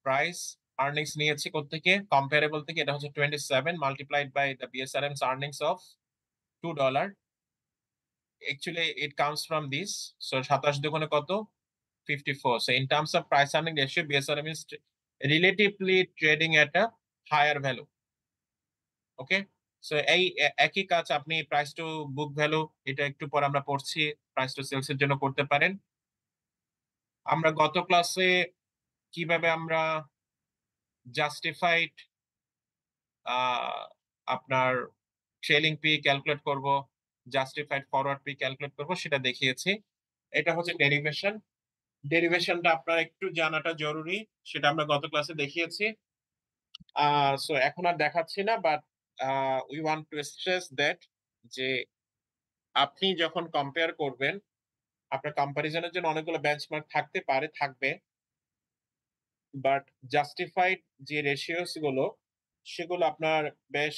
Speaker 1: প্রাইস আর্নিংস নিয়েছি কোত্থেকে? কম্পারেবল থেকে। এটা হচ্ছে 27 multiplied by the BSRM's earnings of $2. Actually it comes from this. So 27 দুগুণে কত? 54. So in terms of price earning ratio, BSRM is relatively trading at a higher value. Okay, so এই একই কাজ আপনি প্রাইস টু বুক ভ্যালু, এটা একটু পর আমরা পড়ছি, প্রাইস টু সেলস এর জন্য করতে পারেন। আমরা গত ক্লাসে কিভাবে আমরা জাস্টিফাইড আপনার ট্রেলিং পি ক্যালকুলেট করব, জাস্টিফাইড ফরওয়ার্ড পি ক্যালকুলেট করব সেটা দেখিয়েছি। এটা হচ্ছে ডেরিভেশন। ডেরিভেশনটা আপনার একটু জানাটা জরুরি, সেটা আমরা গত ক্লাসে দেখিয়েছি। সো এখন আর দেখাচ্ছি না, but we want to stress that যে আপনি যখন কম্পেয়ার করবেন, আপনার কম্পারিজনের জন্য অনেকগুলো বেঞ্চমার্ক থাকতে পারে, থাকবে, বাট জাস্টিফাইড যে রেশিওস গুলো সেগুলো আপনার বেশ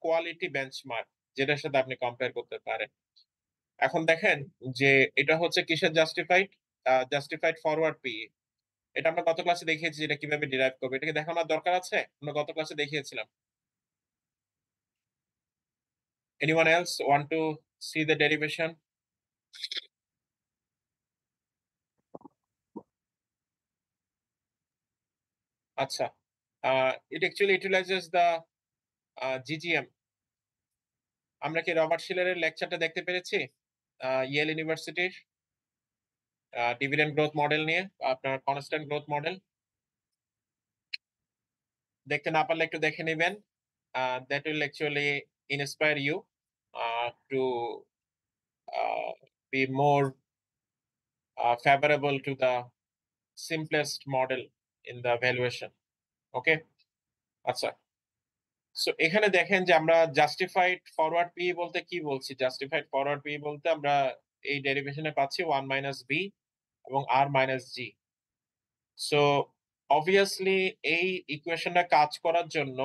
Speaker 1: কোয়ালিটি বেঞ্চমার্ক, যেটার সাথে আপনি কম্পেয়ার করতে পারেন। এখন দেখেন যে এটা হচ্ছে কিসের জাস্টিফাইড? Justified forward P. এটা আমরা গত ক্লাসে দেখিয়েছি এটা কিভাবে ডিরাইভ করবে। এটাকে দেখানোর দরকার আছে? আমরা গত ক্লাসে দেখিয়েছিলাম। Anyone else want to see the derivation? আচ্ছা, it actually utilizes the GGM. আমরা কি রবার্ট শিলারের লেকচারটা দেখতে পেরেছি? ইয়েল ইউনিভার্সিটির ডিভিডেন্ড গ্রোথ মডেল নিয়ে, আপনার কনস্ট্যান্ট গ্রোথ মডেল। দেখতে না পারলে একটু দেখে নেবেন। That will actually inspire you to be more favorable to the simplest model in the valuation. Okay, আচ্ছা, সো এখানে দেখেন যে আমরা জাস্টিফাইড ফরওয়ার্ড পি বলতে কি বলছি? জাস্টিফাইড ফরওয়ার্ড পি বলতে আমরা এই ডেরিভেশনে পাচ্ছি 1 মাইনাস বি এবং আর মাইনাস জি। সো অবভিয়াসলি এই ইকুয়েশনটা কাজ করার জন্য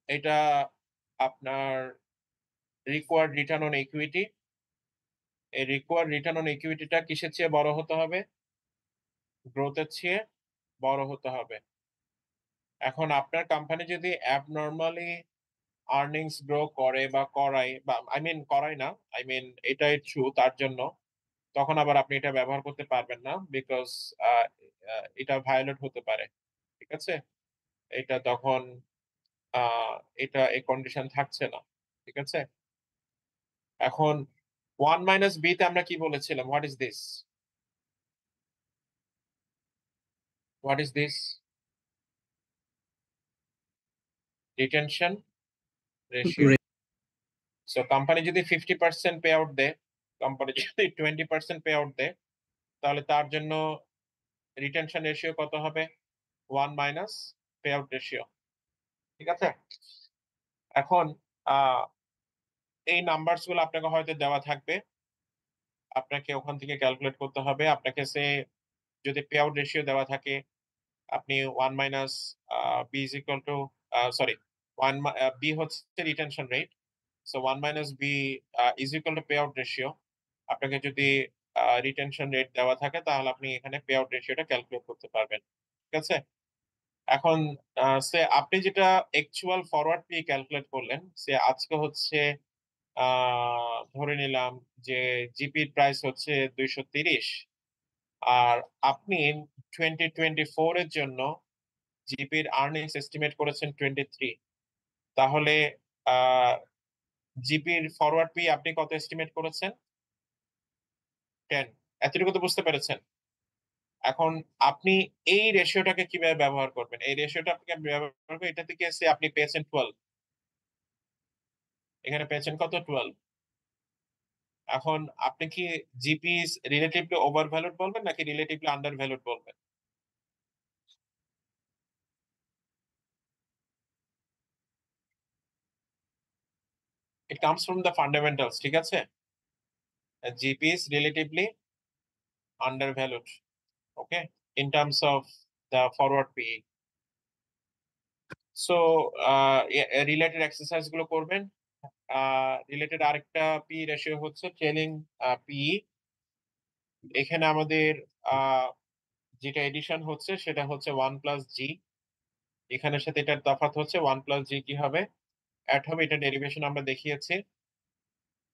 Speaker 1: এটা আপনার রিকোয়ার্ড রিটার্ন অন ইকুইটি, এই রিকোয়ার্ড রিটার্ন অন ইকুইটিটা কিসের চেয়ে বড় হতে হবে? গ্রোথের চেয়ে বড় হতে হবে। এখন আপনার কোম্পানি যদি অ্যাবনরমালি আর্নিংস গ্রো করে বা করায়, বা করায় না, এটাই ট্রু তার জন্য, তখন আবার আপনি এটা ব্যবহার করতে পারবেন না, বিকজ এটা ভায়োলেট হতে পারে। ঠিক আছে, এটা তখন এটা এই কন্ডিশন থাকছে না। ঠিক আছে, এখন 1 মাইনাস বি তে আমরা কি বলেছিলাম? What is this? What is this? Retention ratio. So company যদি 50% পে আউট দেয়, কোম্পানি যদি 20% পে আউট দেয়, তাহলে তার জন্য রিটেনশন রেশিও কত হবে? 1 মাইনাস পে আউট রেশিও। ঠিক আছে, এখন এই নাম্বারস গুলো আপনাকে হয়তো দেওয়া থাকবে, আপনাকে ওখান থেকে ক্যালকুলেট করতে হবে। আপনাকে সে যদি পে আউট রেশিও দেওয়া থাকে, আপনি 1 minus B is equal to sorry 1 B হচ্ছে retention rate, so 1 minus B is equal to pay out ratio. আপনাকে যদি রিটেনশন রেট দেওয়া থাকে তাহলে আপনি এখানে পে আউট রেশিওটা ক্যালকুলেট করতে পারবেন। ঠিক আছে, এখন সে আপনি যেটা অ্যাকচুয়াল ফরওয়ার্ড পি ক্যালকুলেট করলেন, সে আজকে হচ্ছে ধরে নিলাম যে জিপির প্রাইস হচ্ছে 230, আর আপনি 2024 এর জন্য জিপির আর্নিংস এস্টিমেট করেছেন 23, তাহলে জিপির ফরওয়ার্ড পি আপনি কত এস্টিমেট করেছেন? 10। এতটুকু তো বুঝতে পেরেছেন। এখন আপনি এই রেশিওটাকে কিভাবে ব্যবহার করবেন? এই রেশিওটা আপনি ব্যবহার করবেন, এটা থেকে এসে আপনি পেয়েছেন 12, এখানে পেয়েছেন কত? 12। এখন আপনি কি জিপি রিলেটিভলি ওভার ভ্যালুড বলবেন নাকি রিলেটিভলি আন্ডার ভ্যালুড বলবেন? It comes from the fundamentals, ঠিক আছে? GP is relatively undervalued, okay, in terms of the forward PE. So related exercise গুলো করবেন। রিলেটেড আরেকটা পি রেশিও হচ্ছে ট্রেলিং পি। এখানে আমাদের যেটা এডিশন হচ্ছে সেটা হচ্ছে 1+g। এখানের সাথে এটার তফাৎ হচ্ছে 1+g কি হবে? অ্যাড হবে, এটা ডেরিভেশন আমরা দেখিয়েছি।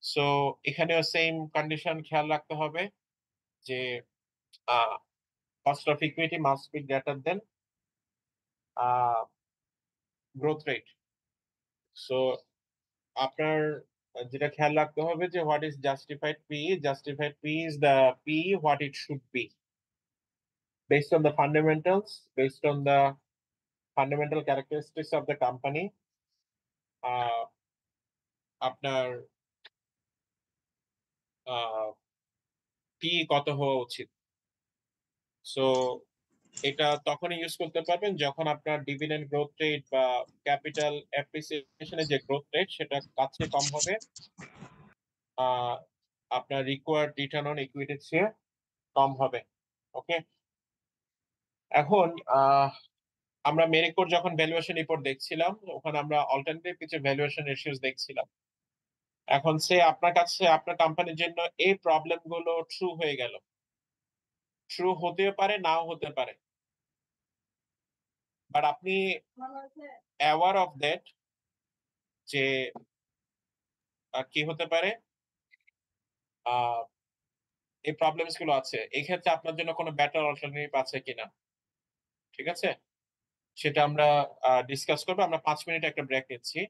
Speaker 1: সো এখানেও সেম কন্ডিশন খেয়াল রাখতে হবে যে cost of equity must be greater than growth rate. So আপনার যেটা খেয়াল রাখতে হবে যে what is justified PE? Justified PE is the PE what it should be based on the fundamentals, based on the fundamental characteristics of the company. আপনার PE কত হওয়া উচিত? সো এটা তখনই ইউজ করতে পারবেন যখন আপনার ডিভিডেন্ড গ্রোথ রেট বা ক্যাপিটাল অ্যাপ্রিসিয়েশনের যে গ্রোথ রেট সেটা তার চেয়ে কম হবে, আপনার রিকোয়ার্ড রিটার্ন অন ইকুইটির চেয়ে কম হবে। ওকে, এখন আমরা মেরিকোর যখন ভ্যালুয়েশন রিপোর্ট দেখছিলাম ওখানে আমরা অল্টারনেটিভ কিছু ভ্যালুয়েশন রেশিওস দেখছিলাম। এখন সে আপনার কাছে আপনার কোম্পানির জন্য এই প্রবলেম গুলো ট্রু হয়ে গেল, ট্রু হতে পারে নাও হতে পারে, বাট আপনি অ্যাওয়ার অফ দ্যাট যে কি হতে পারে এই প্রবলেমস গুলো আছে। এই ক্ষেত্রে আপনার জন্য কোনো বেটার অল্টারনেটিভ আছে কিনা, ঠিক আছে? সেটা আমরা ডিসকাস করবো। আমরা 5 মিনিট একটা ব্রেক নিচ্ছি।